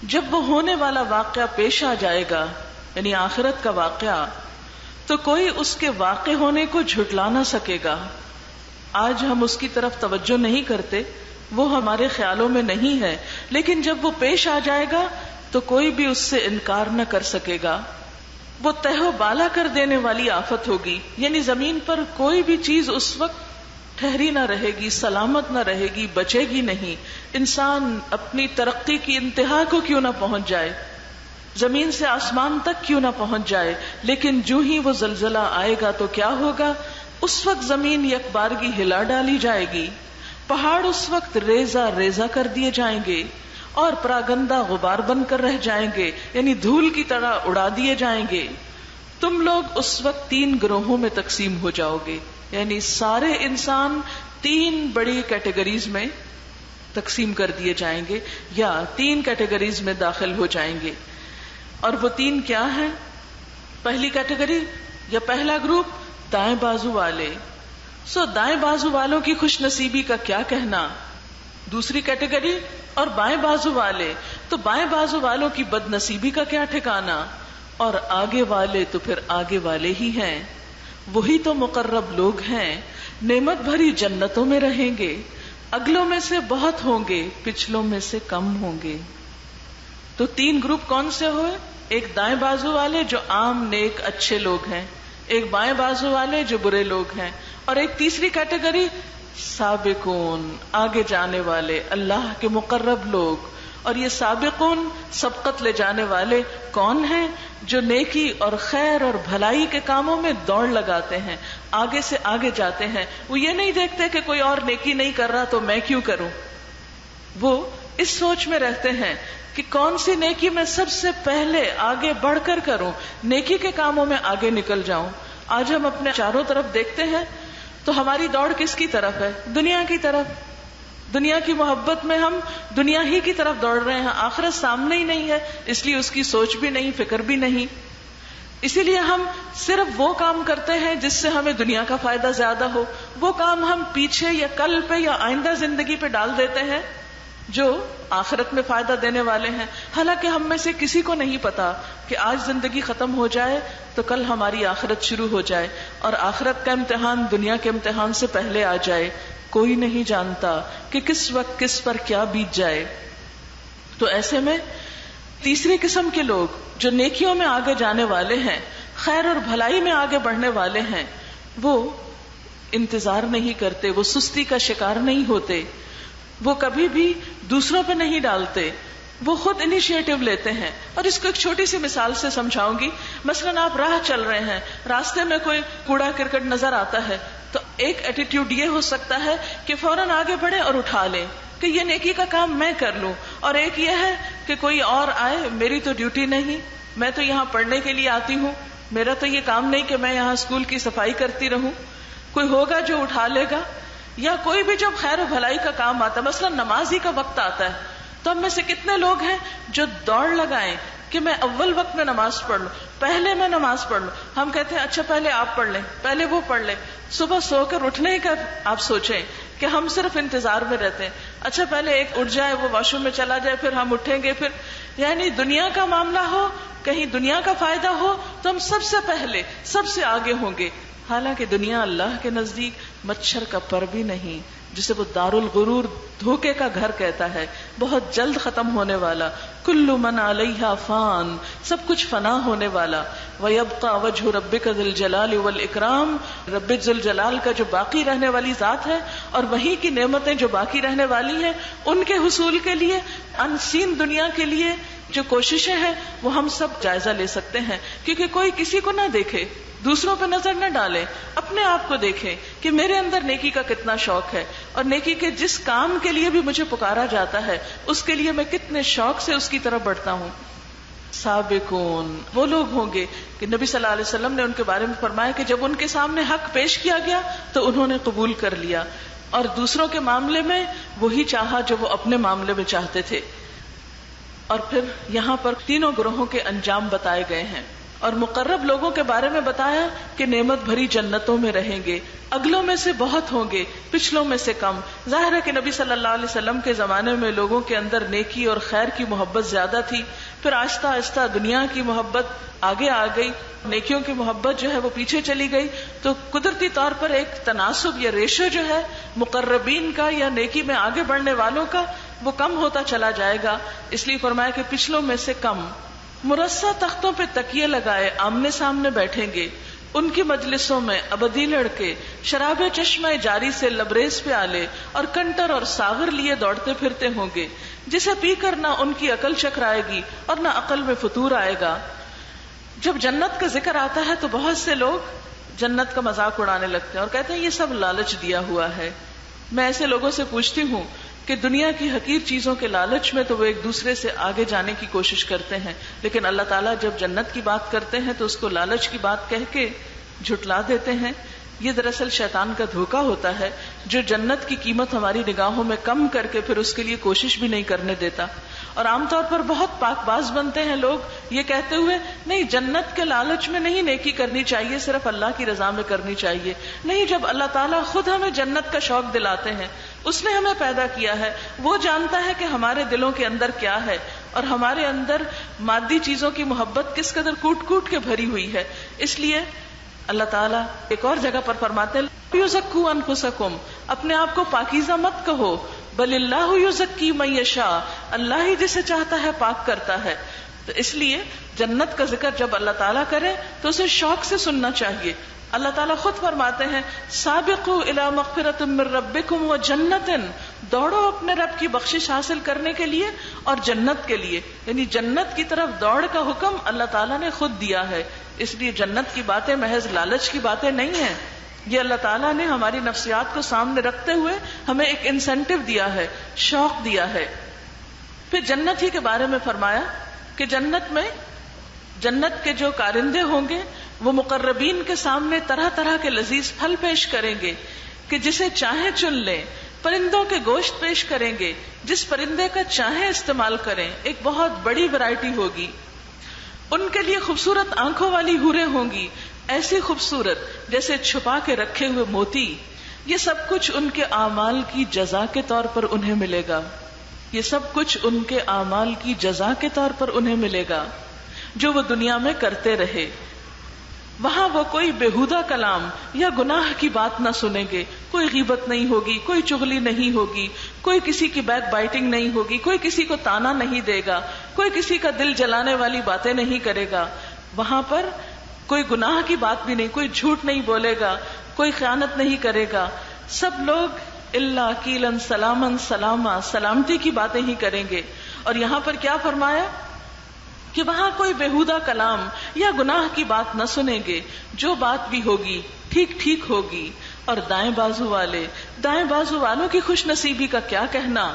جب وہ ہونے والا واقعہ پیش آ جائے گا یعنی آخرت کا واقعہ، تو کوئی اس کے واقع ہونے کو جھٹلا نہ سکے گا. آج ہم اس کی طرف توجہ نہیں کرتے، وہ ہمارے خیالوں میں نہیں ہے، لیکن جب وہ پیش آ جائے گا تو کوئی بھی اس سے انکار نہ کر سکے گا. وہ تہ و بالا کر دینے والی آفت ہوگی، یعنی زمین پر کوئی بھی چیز اس وقت ٹھہری نہ رہے گی، سلامت نہ رہے گی، بچے گی نہیں. انسان اپنی ترقی کی انتہا کو کیوں نہ پہنچ جائے، زمین سے آسمان تک کیوں نہ پہنچ جائے، لیکن جو ہی وہ زلزلہ آئے گا تو کیا ہوگا؟ اس وقت زمین یک بارگی ہلا ڈالی جائے گی، پہاڑ اس وقت ریزہ ریزہ کر دیے جائیں گے، اور پراگندہ غبار بن کر رہ جائیں گے، یعنی دھول کی طرح اڑا دیے جائیں گے. تم لوگ اس وقت 3 گروہوں میں تقسیم ہو جاؤ گے، یعنی سارے انسان 3 بڑی کیٹیگریز میں تقسیم کر دیے جائیں گے یا 3 کیٹیگریز میں داخل ہو جائیں گے. اور وہ 3 کیا ہیں؟ پہلی کیٹیگری یا پہلا گروپ دائیں بازو والے. دائیں بازو والوں کی خوش نصیبی کا کیا کہنا. دوسری کیٹیگری اور بائیں بازو والے، تو بائیں بازو والوں کی بد نصیبی کا کیا ٹھکانا. اور آگے والے تو پھر آگے والے ہی ہیں، وہی تو مقرب لوگ ہیں، نعمت بھری جنتوں میں رہیں گے، اگلوں میں سے بہت ہوں گے، پچھلوں میں سے کم ہوں گے. تو 3 گروپ کون سے ہوئے؟ ایک دائیں بازو والے جو عام نیک اچھے لوگ ہیں، ایک بائیں بازو والے جو برے لوگ ہیں، اور ایک تیسری کیٹیگری سابقون، آگے جانے والے، اللہ کے مقرب لوگ. اور یہ سابقون، سبقت لے جانے والے کون ہیں؟ جو نیکی اور خیر اور بھلائی کے کاموں میں دوڑ لگاتے ہیں، آگے سے آگے جاتے ہیں. وہ یہ نہیں دیکھتے کہ کوئی اور نیکی نہیں کر رہا تو میں کیوں کروں. وہ اس سوچ میں رہتے ہیں کہ کون سی نیکی میں سب سے پہلے آگے بڑھ کر کروں، نیکی کے کاموں میں آگے نکل جاؤں. آج ہم اپنے چاروں طرف دیکھتے ہیں تو ہماری دوڑ کس کی طرف ہے؟ دنیا کی طرف. دنیا کی محبت میں ہم دنیا ہی کی طرف دوڑ رہے ہیں. آخرت سامنے ہی نہیں ہے، اس لیے اس کی سوچ بھی نہیں، فکر بھی نہیں. اسی لیے ہم صرف وہ کام کرتے ہیں جس سے ہمیں دنیا کا فائدہ زیادہ ہو. وہ کام ہم پیچھے یا کل پہ یا آئندہ زندگی پہ ڈال دیتے ہیں جو آخرت میں فائدہ دینے والے ہیں. حالانکہ ہم میں سے کسی کو نہیں پتا کہ آج زندگی ختم ہو جائے تو کل ہماری آخرت شروع ہو جائے، اور آخرت کا امتحان دنیا کے امتحان سے پہلے آ جائے. کوئی نہیں جانتا کہ کس وقت کس پر کیا بیت جائے. تو ایسے میں تیسری قسم کے لوگ جو نیکیوں میں آگے جانے والے ہیں، خیر اور بھلائی میں آگے بڑھنے والے ہیں، وہ انتظار نہیں کرتے، وہ سستی کا شکار نہیں ہوتے، وہ کبھی بھی دوسروں پہ نہیں ڈالتے، وہ خود انیشیٹو لیتے ہیں. اور اس کو ایک چھوٹی سی مثال سے سمجھاؤں گی. مثلاً آپ راہ چل رہے ہیں، راستے میں کوئی کوڑا کرکٹ نظر آتا ہے تو ایک ایٹیٹیوڈ یہ ہو سکتا ہے کہ فوراً آگے بڑھے اور اٹھا لیں کہ یہ نیکی کا کام میں کر لوں، اور ایک یہ ہے کہ کوئی اور آئے، میری تو ڈیوٹی نہیں، میں تو یہاں پڑھنے کے لیے آتی ہوں، میرا تو یہ کام نہیں کہ میں یہاں اسکول کی صفائی کرتی رہوں، کوئی ہوگا جو اٹھا لے گا. یا کوئی بھی جب خیر و بھلائی کا کام آتا ہے، مثلا نماز ہی کا وقت آتا ہے، تو ہم میں سے کتنے لوگ ہیں جو دوڑ لگائیں کہ میں اول وقت میں نماز پڑھ لوں، پہلے میں نماز پڑھ لوں. ہم کہتے ہیں اچھا پہلے آپ پڑھ لیں، پہلے وہ پڑھ لیں. صبح سو کر اٹھنے کا آپ سوچیں کہ ہم صرف انتظار میں رہتے ہیں، اچھا پہلے ایک اٹھ جائے، وہ واش روم میں چلا جائے، پھر ہم اٹھیں گے. پھر یعنی دنیا کا معاملہ ہو، کہیں دنیا کا فائدہ ہو تو ہم سب سے پہلے سب سے آگے ہوں گے. حالانکہ دنیا اللہ کے نزدیک مچھر کا پر بھی نہیں، جسے وہ دار الغرور، دھوکے کا گھر کہتا ہے، بہت جلد ختم ہونے والا. کل من علیہا فان، سب کچھ فنا ہونے والا. ویبقى وجہ ربک ذی الجلال والاکرام، رب ذی الجلال کا جو باقی رہنے والی ذات ہے اور وہی کی نعمتیں جو باقی رہنے والی ہیں، ان کے حصول کے لیے، انسین دنیا کے لیے جو کوششیں ہیں وہ ہم سب جائزہ لے سکتے ہیں. کیونکہ کوئی کسی کو نہ دیکھے، دوسروں پہ نظر نہ ڈالے، اپنے آپ کو دیکھیں کہ میرے اندر نیکی کا کتنا شوق ہے، اور نیکی کے جس کام کے لیے بھی مجھے پکارا جاتا ہے اس کے لیے میں کتنے شوق سے اس کی طرف بڑھتا ہوں. سابقون وہ لوگ ہوں گے کہ نبی صلی اللہ علیہ وسلم نے ان کے بارے میں فرمایا کہ جب ان کے سامنے حق پیش کیا گیا تو انہوں نے قبول کر لیا، اور دوسروں کے معاملے میں وہی چاہا جو وہ اپنے معاملے میں چاہتے تھے. اور پھر یہاں پر تینوں گروہوں کے انجام بتائے گئے ہیں، اور مقرب لوگوں کے بارے میں بتایا کہ نعمت بھری جنتوں میں رہیں گے، اگلوں میں سے بہت ہوں گے، پچھلوں میں سے کم. ظاہر ہے کہ نبی صلی اللہ علیہ وسلم کے زمانے میں لوگوں کے اندر نیکی اور خیر کی محبت زیادہ تھی، پھر آہستہ آہستہ دنیا کی محبت آگے آ گئی، نیکیوں کی محبت جو ہے وہ پیچھے چلی گئی. تو قدرتی طور پر ایک تناسب یا ریشو جو ہے مقربین کا یا نیکی میں آگے بڑھنے والوں کا وہ کم ہوتا چلا جائے گا. اس لیے فرمایا کہ پچھلوں میں سے کم. مرصع تختوں پہ تکیے لگائے آمنے سامنے بیٹھیں گے، ان کی مجلسوں میں ابدی لڑکے شراب چشمہ جاری سے لبریز پیالے اور کنٹر اور ساغر لیے دوڑتے پھرتے ہوں گے، جسے پی کر نہ ان کی عقل چکرائے گی اور نہ عقل میں فطور آئے گا. جب جنت کا ذکر آتا ہے تو بہت سے لوگ جنت کا مذاق اڑانے لگتے ہیں اور کہتے ہیں یہ سب لالچ دیا ہوا ہے. میں ایسے لوگوں سے پوچھتی ہوں کہ دنیا کی حقیر چیزوں کے لالچ میں تو وہ ایک دوسرے سے آگے جانے کی کوشش کرتے ہیں، لیکن اللہ تعالیٰ جب جنت کی بات کرتے ہیں تو اس کو لالچ کی بات کہہ کے جھٹلا دیتے ہیں. یہ دراصل شیطان کا دھوکا ہوتا ہے جو جنت کی قیمت ہماری نگاہوں میں کم کر کے پھر اس کے لیے کوشش بھی نہیں کرنے دیتا. اور عام طور پر بہت پاک باز بنتے ہیں لوگ یہ کہتے ہوئے نہیں جنت کے لالچ میں نہیں نیکی کرنی چاہیے، صرف اللہ کی رضا میں کرنی چاہیے. نہیں، جب اللہ تعالیٰ خود ہمیں جنت کا شوق دلاتے ہیں، اس نے ہمیں پیدا کیا ہے، وہ جانتا ہے کہ ہمارے دلوں کے اندر کیا ہے اور ہمارے اندر مادی چیزوں کی محبت کس قدر کوٹ کوٹ کے بھری ہوئی ہے. اس لیے اللہ تعالیٰ ایک اور جگہ پر فرماتے ہیں یزکوا انفسکم، اپنے آپ کو پاکیزہ مت کہو، بل اللہ یزکی من یشاء، اللہ ہی جسے چاہتا ہے پاک کرتا ہے. تو اس لیے جنت کا ذکر جب اللہ تعالیٰ کرے تو اسے شوق سے سننا چاہیے. اللہ تعالیٰ خود فرماتے ہیں سابقوا الی مغفرۃ من ربکم وجنۃ، دوڑو اپنے رب کی بخشش حاصل کرنے کے لیے اور جنت کے لیے. یعنی جنت کی طرف دوڑ کا حکم اللہ تعالیٰ نے خود دیا ہے. اس لیے جنت کی باتیں محض لالچ کی باتیں نہیں ہیں، یہ اللہ تعالیٰ نے ہماری نفسیات کو سامنے رکھتے ہوئے ہمیں ایک انسینٹو دیا ہے، شوق دیا ہے. پھر جنت ہی کے بارے میں فرمایا کہ جنت میں جنت کے جو کارندے ہوں گے وہ مقربین کے سامنے طرح طرح کے لذیذ پھل پیش کریں گے کہ جسے چاہیں چن لیں. پرندوں کے گوشت پیش کریں گے، جس پرندے کا چاہیں استعمال کریں. ایک بہت بڑی ورائٹی ہوگی. ان کے لیے خوبصورت آنکھوں والی حوریں ہوں گی، ایسی خوبصورت جیسے چھپا کے رکھے ہوئے موتی. یہ سب کچھ ان کے اعمال کی جزا کے طور پر انہیں ملے گا. یہ سب کچھ ان کے اعمال کی جزا کے طور پر انہیں ملے گا جو وہ دنیا میں کرتے رہے. وہاں وہ کوئی بےہودہ کلام یا گناہ کی بات نہ سنیں گے. کوئی غیبت نہیں ہوگی، کوئی چغلی نہیں ہوگی، کوئی کسی کی بیک بائٹنگ نہیں ہوگی، کوئی کسی کو تانا نہیں دے گا، کوئی کسی کا دل جلانے والی باتیں نہیں کرے گا. وہاں پر کوئی گناہ کی بات بھی نہیں، کوئی جھوٹ نہیں بولے گا، کوئی خیانت نہیں کرے گا. سب لوگ اللہ قیلن سلامن سلاما، سلامتی کی باتیں ہی کریں گے. اور یہاں پر کیا فرمایا کہ وہاں کوئی بےہودہ کلام یا گناہ کی بات نہ سنیں گے. جو بات بھی ہوگی ٹھیک ٹھیک ہوگی، اور دائیں بازو والے، دائیں بازو والوں کی خوش نصیبی کا کیا کہنا،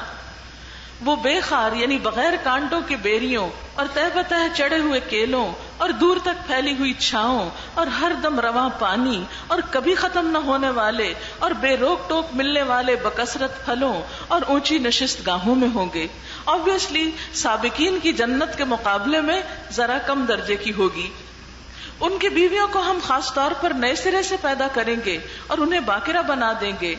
وہ بے خار یعنی بغیر کانٹوں کے بیریوں اور تہ بتہ چڑھے ہوئے کیلوں اور دور تک پھیلی ہوئی چھاؤں اور ہر دم رواں پانی اور کبھی ختم نہ ہونے والے اور بے روک ٹوک ملنے والے بکثرت پھلوں اور اونچی نشست گاہوں میں ہوں گے۔ آبویسلی سابقین کی جنت کے مقابلے میں ذرا کم درجے کی ہوگی۔ ان کی بیویوں کو ہم خاص طور پر نئے سرے سے پیدا کریں گے اور انہیں باقرہ بنا دیں گے،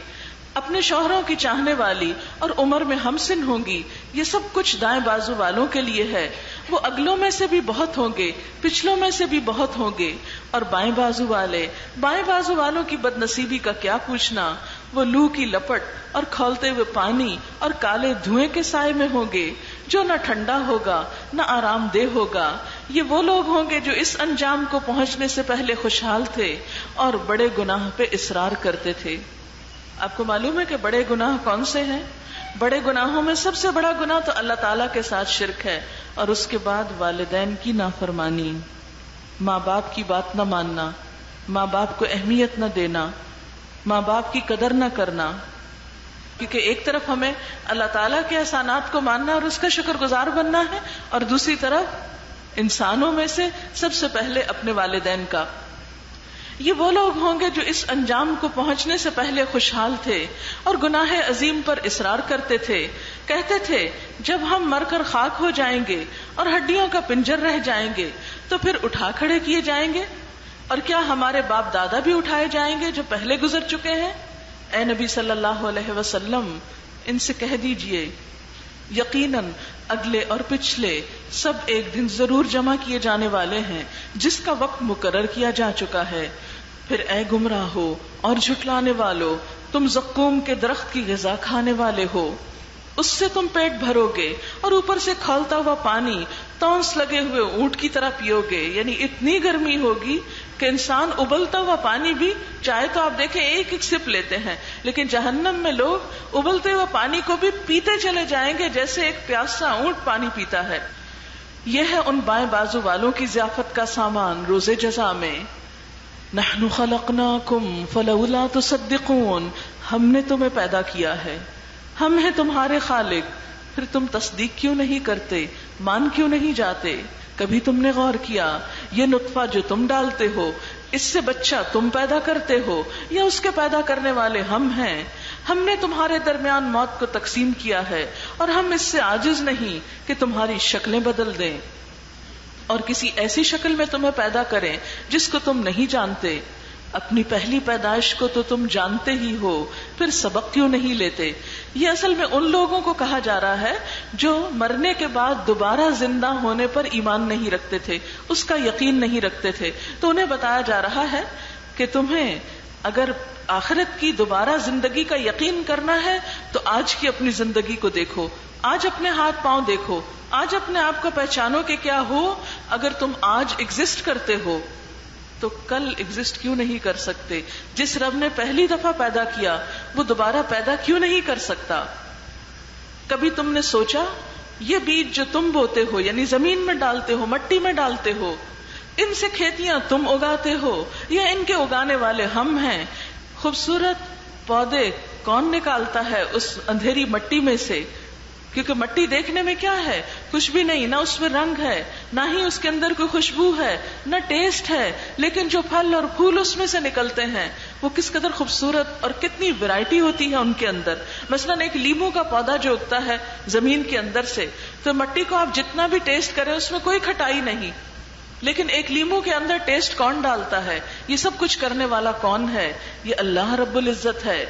اپنے شوہروں کی چاہنے والی اور عمر میں ہم سن ہوں گی۔ یہ سب کچھ دائیں بازو والوں کے لیے ہے، وہ اگلوں میں سے بھی بہت ہوں گے، پچھلوں میں سے بھی بہت ہوں گے۔ اور بائیں بازو والے، بائیں بازو والوں کی بد نصیبی کا کیا پوچھنا، وہ لو کی لپٹ اور کھولتے ہوئے پانی اور کالے دھوئیں کے سائے میں ہوں گے، جو نہ ٹھنڈا ہوگا نہ آرام دہ ہوگا۔ یہ وہ لوگ ہوں گے جو اس انجام کو پہنچنے سے پہلے خوشحال تھے اور بڑے گناہ پہ اصرار کرتے تھے۔ آپ کو معلوم ہے کہ بڑے گناہ کون سے ہیں؟ بڑے گناہوں میں سب سے بڑا گناہ تو اللہ تعالیٰ کے ساتھ شرک ہے، اور اس کے بعد والدین کی نافرمانی، ماں باپ کی بات نہ ماننا، ماں باپ کو اہمیت نہ دینا، ماں باپ کی قدر نہ کرنا۔ کیونکہ ایک طرف ہمیں اللہ تعالیٰ کے احسانات کو ماننا اور اس کا شکر گزار بننا ہے، اور دوسری طرف انسانوں میں سے سب سے پہلے اپنے والدین کا۔ یہ وہ لوگ ہوں گے جو اس انجام کو پہنچنے سے پہلے خوشحال تھے اور گناہ عظیم پر اصرار کرتے تھے، کہتے تھے جب ہم مر کر خاک ہو جائیں گے اور ہڈیوں کا پنجر رہ جائیں گے تو پھر اٹھا کھڑے کیے جائیں گے، اور کیا ہمارے باپ دادا بھی اٹھائے جائیں گے جو پہلے گزر چکے ہیں؟ اے نبی صلی اللہ علیہ وسلم، ان سے کہہ دیجئے یقیناً اگلے اور پچھلے سب ایک دن ضرور جمع کیے جانے والے ہیں جس کا وقت مقرر کیا جا چکا ہے۔ پھر اے گمراہو اور جھٹلانے والو، تم زقوم کے درخت کی غذا کھانے والے ہو، اس سے تم پیٹ بھرو گے اور اوپر سے کھولتا ہوا پانی تونس لگے ہوئے اونٹ کی طرح پیو گے، یعنی اتنی گرمی ہوگی کہ انسان ابلتا ہوا پانی بھی چاہے تو آپ دیکھیں ایک ایک سپ لیتے ہیں، لیکن جہنم میں لوگ ابلتے ہوئے پانی کو بھی پیتے چلے جائیں گے جیسے ایک پیاسا اونٹ پانی پیتا ہے۔ یہ ہے ان بائیں بازو والوں کی ضیافت کا سامان روز جزا میں۔ نحن خلقناکم فلولا تصدقون، ہم نے تمہیں پیدا کیا ہے، ہم ہیں تمہارے خالق، پھر تم تصدیق کیوں نہیں کرتے، مان کیوں نہیں جاتے؟ کبھی تم نے غور کیا یہ نطفہ جو تم ڈالتے ہو، اس سے بچہ تم پیدا کرتے ہو یا اس کے پیدا کرنے والے ہم ہیں؟ ہم نے تمہارے درمیان موت کو تقسیم کیا ہے اور ہم اس سے عاجز نہیں کہ تمہاری شکلیں بدل دیں اور کسی ایسی شکل میں تمہیں پیدا کریں جس کو تم نہیں جانتے۔ اپنی پہلی پیدائش کو تو تم جانتے ہی ہو، پھر سبق کیوں نہیں لیتے؟ یہ اصل میں ان لوگوں کو کہا جا رہا ہے جو مرنے کے بعد دوبارہ زندہ ہونے پر ایمان نہیں رکھتے تھے، اس کا یقین نہیں رکھتے تھے۔ تو انہیں بتایا جا رہا ہے کہ تمہیں اگر آخرت کی دوبارہ زندگی کا یقین کرنا ہے تو آج کی اپنی زندگی کو دیکھو، آج اپنے ہاتھ پاؤں دیکھو، آج اپنے آپ کو پہچانو کہ کیا ہو۔ اگر تم آج ایگزسٹ کرتے ہو تو کل ایگزسٹ کیوں نہیں کر سکتے؟ جس رب نے پہلی دفعہ پیدا کیا وہ دوبارہ پیدا کیوں نہیں کر سکتا؟ کبھی تم نے سوچا یہ بیج جو تم بوتے ہو یعنی زمین میں ڈالتے ہو، مٹی میں ڈالتے ہو، ان سے کھیتیاں تم اگاتے ہو یا ان کے اگانے والے ہم ہیں؟ خوبصورت پودے کون نکالتا ہے اس اندھیری مٹی میں سے؟ کیونکہ مٹی دیکھنے میں کیا ہے؟ کچھ بھی نہیں، نہ اس میں رنگ ہے، نہ ہی اس کے اندر کوئی خوشبو ہے، نہ ٹیسٹ ہے، لیکن جو پھل اور پھول اس میں سے نکلتے ہیں وہ کس قدر خوبصورت اور کتنی ویرائٹی ہوتی ہے ان کے اندر۔ مثلا ایک لیموں کا پودا جو اگتا ہے زمین کے اندر سے، تو مٹی کو آپ جتنا بھی ٹیسٹ کریں اس میں کوئی کھٹائی نہیں، لیکن ایک لیموں کے اندر ٹیسٹ کون ڈالتا ہے؟ یہ سب کچھ کرنے والا کون ہے؟ یہ اللہ رب العزت ہے۔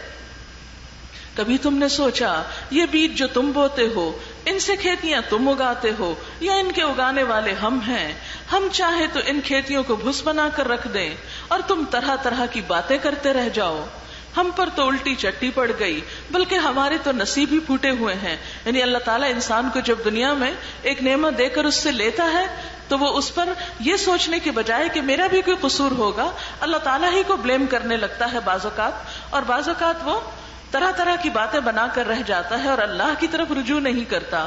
کبھی تم نے سوچا یہ بیج جو تم بوتے ہو، ان سے کھیتیاں تم اگاتے ہو یا ان کے اگانے والے ہم ہیں؟ ہم چاہے تو ان کھیتیوں کو بھس بنا کر رکھ دیں اور تم طرح طرح کی باتیں کرتے رہ جاؤ۔ ہم پر تو الٹی چٹی پڑ گئی، بلکہ ہمارے تو نصیب ہی پھوٹے ہوئے ہیں۔ یعنی اللہ تعالیٰ انسان کو جب دنیا میں ایک نعمت دے کر اس سے لیتا ہے تو وہ اس پر یہ سوچنے کے بجائے کہ میرا بھی کوئی قصور ہوگا، اللہ تعالیٰ ہی کو بلیم کرنے لگتا ہے بعض اوقات، اور بعض اوقات وہ طرح طرح کی باتیں بنا کر رہ جاتا ہے اور اللہ کی طرف رجوع نہیں کرتا۔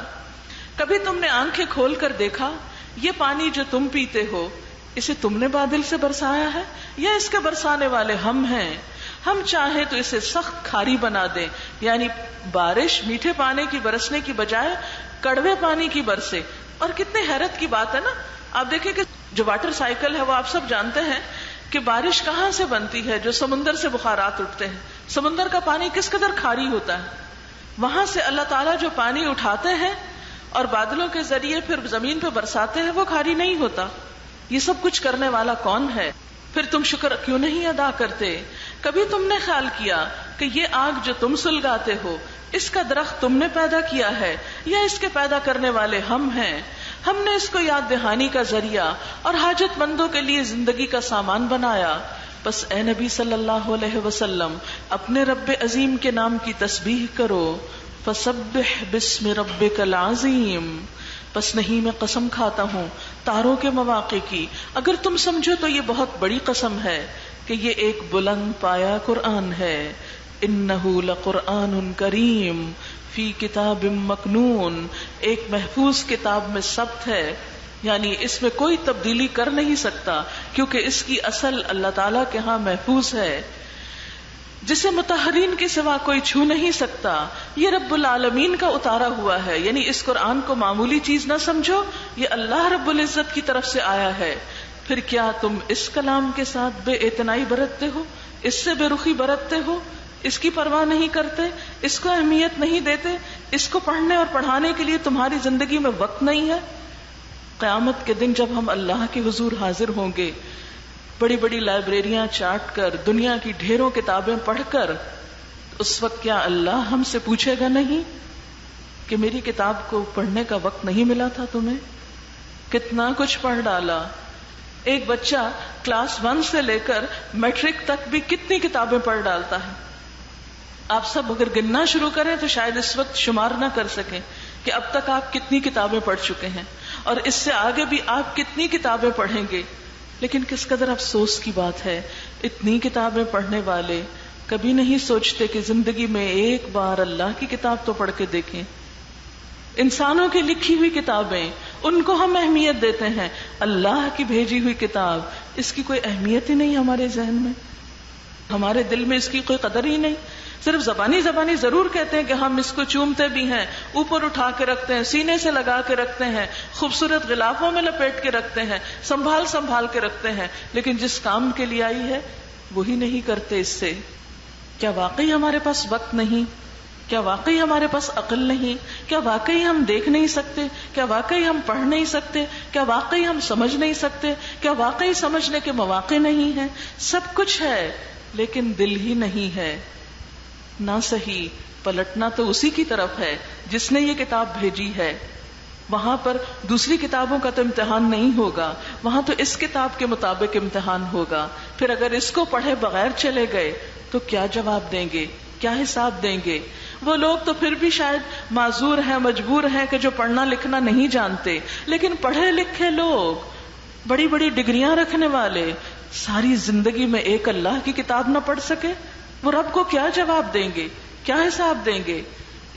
کبھی تم نے آنکھیں کھول کر دیکھا یہ پانی جو تم پیتے ہو اسے تم نے بادل سے برسایا ہے یا اس کے برسانے والے ہم ہیں؟ ہم چاہیں تو اسے سخت کھاری بنا دیں، یعنی بارش میٹھے پانی کی برسنے کی بجائے کڑوے پانی کی برسے. اور کتنے حیرت کی بات ہے نا. آپ دیکھیں کہ جو واٹر سائیکل ہے وہ آپ سب جانتے ہیں کہ بارش کہاں سے بنتی ہے، جو سمندر سے بخارات اٹھتے ہیں. سمندر کا پانی کس قدر کھاری ہوتا ہے، وہاں سے اللہ تعالیٰ جو پانی اٹھاتے ہیں اور بادلوں کے ذریعے پھر زمین پہ برساتے ہیں وہ کھاری نہیں ہوتا. یہ سب کچھ کرنے والا کون ہے؟ پھر تم شکر کیوں نہیں ادا کرتے؟ کبھی تم نے خیال کیا کہ یہ آگ جو تم سلگاتے ہو اس کا درخت تم نے پیدا کیا ہے یا اس کے پیدا کرنے والے ہم ہیں؟ ہم نے اس کو یاد دہانی کا ذریعہ اور حاجت مندوں کے لیے زندگی کا سامان بنایا. بس اے نبی صلی اللہ علیہ وسلم اپنے رب عظیم کے نام کی تسبیح کرو. فسبح بسم ربک العظیم. بس نہیں، میں قسم کھاتا ہوں تاروں کے مواقع کی، اگر تم سمجھو تو یہ بہت بڑی قسم ہے کہ یہ ایک بلند پایا قرآن ہے. انہ لقرآن کریم فی کتاب مکنون. ایک محفوظ کتاب میں ثبت ہے، یعنی اس میں کوئی تبدیلی کر نہیں سکتا کیونکہ اس کی اصل اللہ تعالیٰ کے ہاں محفوظ ہے، جسے مطہرین کے سوا کوئی چھو نہیں سکتا. یہ رب العالمین کا اتارا ہوا ہے، یعنی اس قرآن کو معمولی چیز نہ سمجھو، یہ اللہ رب العزت کی طرف سے آیا ہے. پھر کیا تم اس کلام کے ساتھ بے اعتنائی برتتے ہو، اس سے بے رخی برتتے ہو، اس کی پرواہ نہیں کرتے، اس کو اہمیت نہیں دیتے، اس کو پڑھنے اور پڑھانے کے لیے تمہاری زندگی میں وقت نہیں ہے؟ قیامت کے دن جب ہم اللہ کے حضور حاضر ہوں گے، بڑی بڑی لائبریریاں چاٹ کر، دنیا کی ڈھیروں کتابیں پڑھ کر، اس وقت کیا اللہ ہم سے پوچھے گا نہیں کہ میری کتاب کو پڑھنے کا وقت نہیں ملا تھا تمہیں؟ کتنا کچھ پڑھ ڈالا. ایک بچہ کلاس 1 سے لے کر میٹرک تک بھی کتنی کتابیں پڑھ ڈالتا ہے. آپ سب اگر گننا شروع کریں تو شاید اس وقت شمار نہ کر سکیں کہ اب تک آپ کتنی کتابیں پڑھ چکے ہیں اور اس سے آگے بھی آپ کتنی کتابیں پڑھیں گے. لیکن کس قدر افسوس کی بات ہے، اتنی کتابیں پڑھنے والے کبھی نہیں سوچتے کہ زندگی میں ایک بار اللہ کی کتاب تو پڑھ کے دیکھیں. انسانوں کی لکھی ہوئی کتابیں، ان کو ہم اہمیت دیتے ہیں. اللہ کی بھیجی ہوئی کتاب، اس کی کوئی اہمیت ہی نہیں ہمارے ذہن میں، ہمارے دل میں اس کی کوئی قدر ہی نہیں. صرف زبانی ضرور کہتے ہیں کہ ہم اس کو چومتے بھی ہیں، اوپر اٹھا کے رکھتے ہیں، سینے سے لگا کے رکھتے ہیں، خوبصورت غلافوں میں لپیٹ کے رکھتے ہیں، سنبھال کے رکھتے ہیں، لیکن جس کام کے لیے آئی ہے وہی نہیں کرتے اس سے. کیا واقعی ہمارے پاس وقت نہیں؟ کیا واقعی ہمارے پاس عقل نہیں؟ کیا واقعی ہم دیکھ نہیں سکتے؟ کیا واقعی ہم پڑھ نہیں سکتے؟ کیا واقعی ہم سمجھ نہیں سکتے؟ کیا واقعی سمجھنے کے مواقع نہیں ہیں؟ سب کچھ ہے لیکن دل ہی نہیں ہے. نہ صحیح پلٹنا تو اسی کی طرف ہے جس نے یہ کتاب بھیجی ہے. وہاں پر دوسری کتابوں کا تو امتحان نہیں ہوگا، وہاں تو اس کتاب کے مطابق امتحان ہوگا. پھر اگر اس کو پڑھے بغیر چلے گئے تو کیا جواب دیں گے، کیا حساب دیں گے؟ وہ لوگ تو پھر بھی شاید معذور ہیں، مجبور ہیں کہ جو پڑھنا لکھنا نہیں جانتے، لیکن پڑھے لکھے لوگ، بڑی بڑی ڈگریاں رکھنے والے، ساری زندگی میں ایک اللہ کی کتاب نہ پڑھ سکے، وہ رب کو کیا جواب دیں گے، کیا حساب دیں گے؟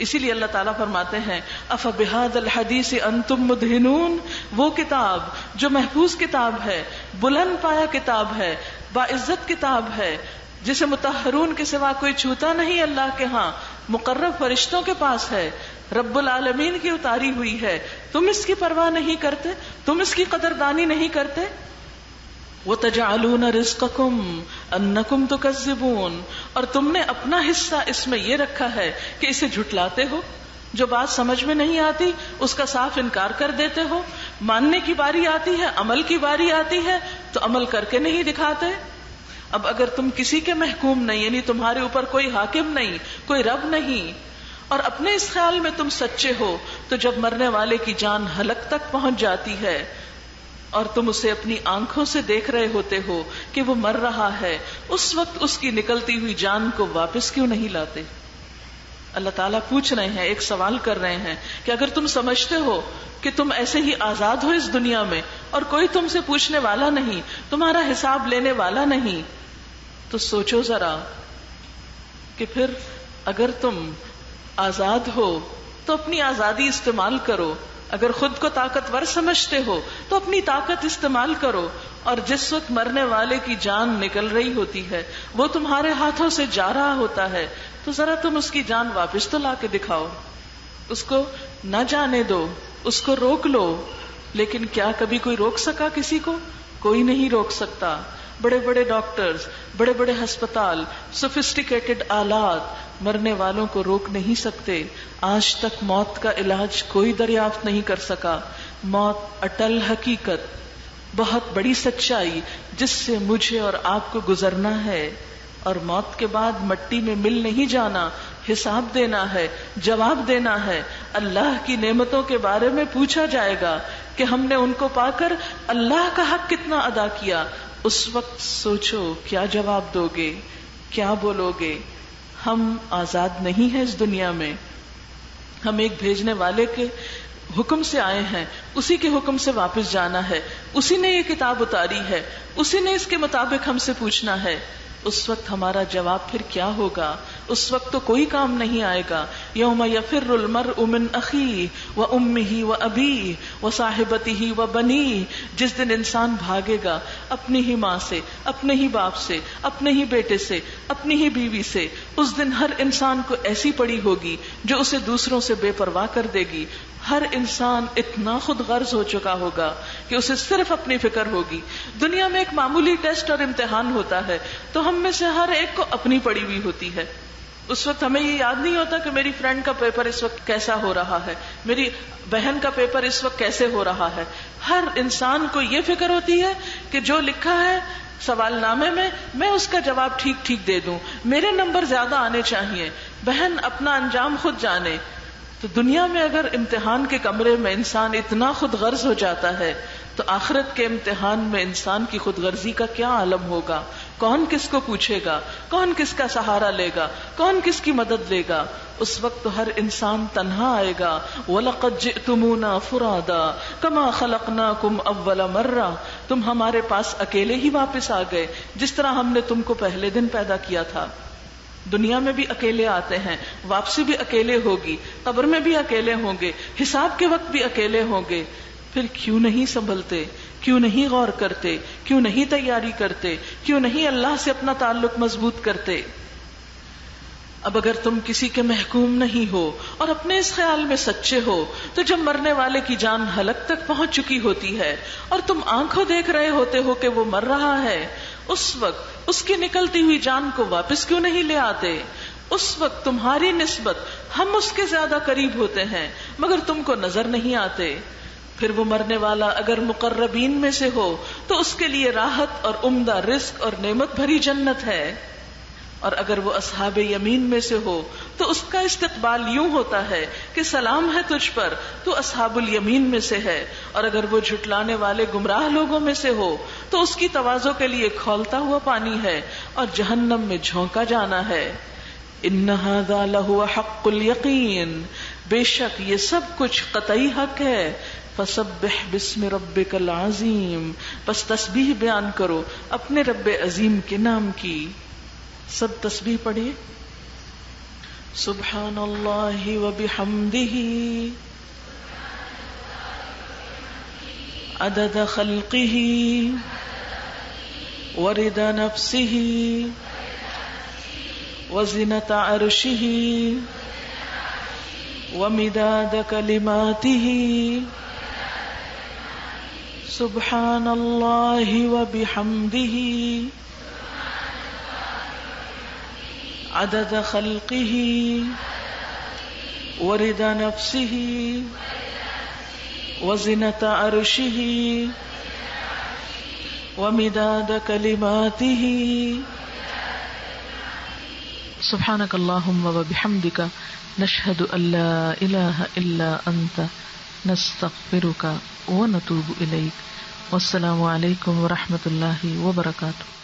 اسی لیے اللہ تعالیٰ فرماتے ہیں افبہذا الحدیث انتم مدہنون. وہ کتاب جو محفوظ کتاب ہے، بلند پایا کتاب ہے، باعزت کتاب ہے، جسے مطہرون کے سوا کوئی چھوتا نہیں اللہ کے ہاں، مقرب فرشتوں کے پاس ہے، رب العالمین کی اتاری ہوئی ہے، تم اس کی پرواہ نہیں کرتے، تم اس کی قدردانی نہیں کرتے. وَتَجْعَلُونَ رِزْقَكُمْ أَنَّكُمْ تُكَذِّبُونَ. اور تم نے اپنا حصہ اس میں یہ رکھا ہے کہ اسے جھٹلاتے ہو، جو بات سمجھ میں نہیں آتی اس کا صاف انکار کر دیتے ہو. ماننے کی باری آتی ہے، عمل کی باری آتی ہے تو عمل کر کے نہیں دکھاتے. اب اگر تم کسی کے محکوم نہیں، یعنی تمہارے اوپر کوئی حاکم نہیں، کوئی رب نہیں، اور اپنے اس خیال میں تم سچے ہو، تو جب مرنے والے کی جان حلق تک پہنچ جاتی ہے اور تم اسے اپنی آنکھوں سے دیکھ رہے ہوتے ہو کہ وہ مر رہا ہے، اس وقت اس کی نکلتی ہوئی جان کو واپس کیوں نہیں لاتے؟ اللہ تعالیٰ پوچھ رہے ہیں، ایک سوال کر رہے ہیں کہ اگر تم سمجھتے ہو کہ تم ایسے ہی آزاد ہو اس دنیا میں اور کوئی تم سے پوچھنے والا نہیں، تمہارا حساب لینے والا نہیں، تو سوچو ذرا کہ پھر اگر تم آزاد ہو تو اپنی آزادی استعمال کرو، اگر خود کو طاقتور سمجھتے ہو تو اپنی طاقت استعمال کرو، اور جس وقت مرنے والے کی جان نکل رہی ہوتی ہے، وہ تمہارے ہاتھوں سے جا رہا ہوتا ہے، تو ذرا تم اس کی جان واپس تو لا کے دکھاؤ، اس کو نہ جانے دو، اس کو روک لو۔ لیکن کیا کبھی کوئی روک سکا کسی کو؟ کوئی نہیں روک سکتا۔ بڑے بڑے ڈاکٹرز، بڑے بڑے ہسپتال، سوفسٹیکیٹڈ آلات مرنے والوں کو روک نہیں سکتے۔ آج تک موت کا علاج کوئی دریافت نہیں کر سکا۔ موت اٹل حقیقت، بہت بڑی سچائی جس سے مجھے اور آپ کو گزرنا ہے، اور موت کے بعد مٹی میں مل نہیں جانا، حساب دینا ہے، جواب دینا ہے۔ اللہ کی نعمتوں کے بارے میں پوچھا جائے گا کہ ہم نے ان کو پا کر اللہ کا حق کتنا ادا کیا۔ اس وقت سوچو کیا جواب دو گے، کیا بولو گے۔ ہم آزاد نہیں ہیں اس دنیا میں، ہم ایک بھیجنے والے کے حکم سے آئے ہیں، اسی کے حکم سے واپس جانا ہے، اسی نے یہ کتاب اتاری ہے، اسی نے اس کے مطابق ہم سے پوچھنا ہے۔ اس وقت ہمارا جواب پھر کیا ہوگا؟ اس وقت تو کوئی کام نہیں آئے گا۔ یوم یفر المرء من اخیہ وامہ وابیہ وصاحبتہ وبنیہ، جس دن انسان بھاگے گا اپنی ہی ماں سے، اپنے ہی باپ سے، اپنے ہی بیٹے سے، اپنی ہی بیوی سے۔ اس دن ہر انسان کو ایسی پڑی ہوگی جو اسے دوسروں سے بے پرواہ کر دے گی۔ ہر انسان اتنا خود غرض ہو چکا ہوگا کہ اسے صرف اپنی فکر ہوگی۔ دنیا میں ایک معمولی ٹیسٹ اور امتحان ہوتا ہے تو ہم میں سے ہر ایک کو اپنی پڑی ہوئی ہوتی ہے۔ اس وقت ہمیں یہ یاد نہیں ہوتا کہ میری فرینڈ کا پیپر اس وقت کیسا ہو رہا ہے، میری بہن کا پیپر اس وقت کیسے ہو رہا ہے۔ ہر انسان کو یہ فکر ہوتی ہے کہ جو لکھا ہے سوال نامے میں اس کا جواب ٹھیک ٹھیک دے دوں، میرے نمبر زیادہ آنے چاہیے۔ بہن اپنا انجام خود جانے۔ تو دنیا میں اگر امتحان کے کمرے میں انسان اتنا خود غرض ہو جاتا ہے تو آخرت کے امتحان میں انسان کی خود غرضی کا کیا عالم ہوگا؟ کون کس کو پوچھے گا؟ کون کس کا سہارا لے گا؟ کون کس کی مدد لے گا؟ اس وقت تو ہر انسان تنہا آئے گا۔ وَلَقَدْ جِئْتُمُونَا فُرَادًا كَمَا خَلَقْنَاكُمْ أَوَّلَ مَرَّةٍ، تم ہمارے پاس اکیلے ہی واپس آ گئے جس طرح ہم نے تم کو پہلے دن پیدا کیا تھا۔ دنیا میں بھی اکیلے آتے ہیں، واپسی بھی اکیلے ہوگی، قبر میں بھی اکیلے ہوں گے، حساب کے وقت بھی اکیلے ہوں گے۔ پھر کیوں نہیں سنبھلتے؟ کیوں نہیں غور کرتے؟ کیوں نہیں تیاری کرتے؟ کیوں نہیں اللہ سے اپنا تعلق مضبوط کرتے؟ اب اگر تم کسی کے محکوم نہیں ہو اور اپنے اس خیال میں سچے ہو تو جب مرنے والے کی جان حلق تک پہنچ چکی ہوتی ہے اور تم آنکھوں دیکھ رہے ہوتے ہو کہ وہ مر رہا ہے، اس وقت اس کی نکلتی ہوئی جان کو واپس کیوں نہیں لے آتے؟ اس وقت تمہاری نسبت ہم اس کے زیادہ قریب ہوتے ہیں مگر تم کو نظر نہیں آتے۔ پھر وہ مرنے والا اگر مقربین میں سے ہو تو اس کے لیے راحت اور عمدہ رزق اور نعمت بھری جنت ہے، اور اگر وہ اصحاب یمین میں سے ہو تو اس کا استقبال یوں ہوتا ہے کہ سلام ہے تجھ پر، تو اصحاب الیمین میں سے ہے، اور اگر وہ جھٹلانے والے گمراہ لوگوں میں سے ہو تو اس کی تواضع کے لیے کھولتا ہوا پانی ہے اور جہنم میں جھونکا جانا ہے۔ ان ھذا لہو حق الیقین، بے شک یہ سب کچھ قطعی حق ہے۔ فسبح باسم ربک العظیم، پس تسبیح بیان کرو اپنے رب عظیم کے نام کی۔ سب تسبیح پڑھیے۔ سبحان اللہ وبحمدہ عدد خلقہ ورضا نفسہ وزنة عرشہ ومداد کلماتہ۔ سبحان اللہ وبحمدہ عدد خلقہ ورضا نفسہ وزنة عرشہ ومداد کلماتہ۔ سبحانک اللہم وبحمدک نشہد ان لا الہ الا انت نستغفرک ونتوب الیک۔ والسلام علیکم ورحمۃ اللہ وبرکاتہ۔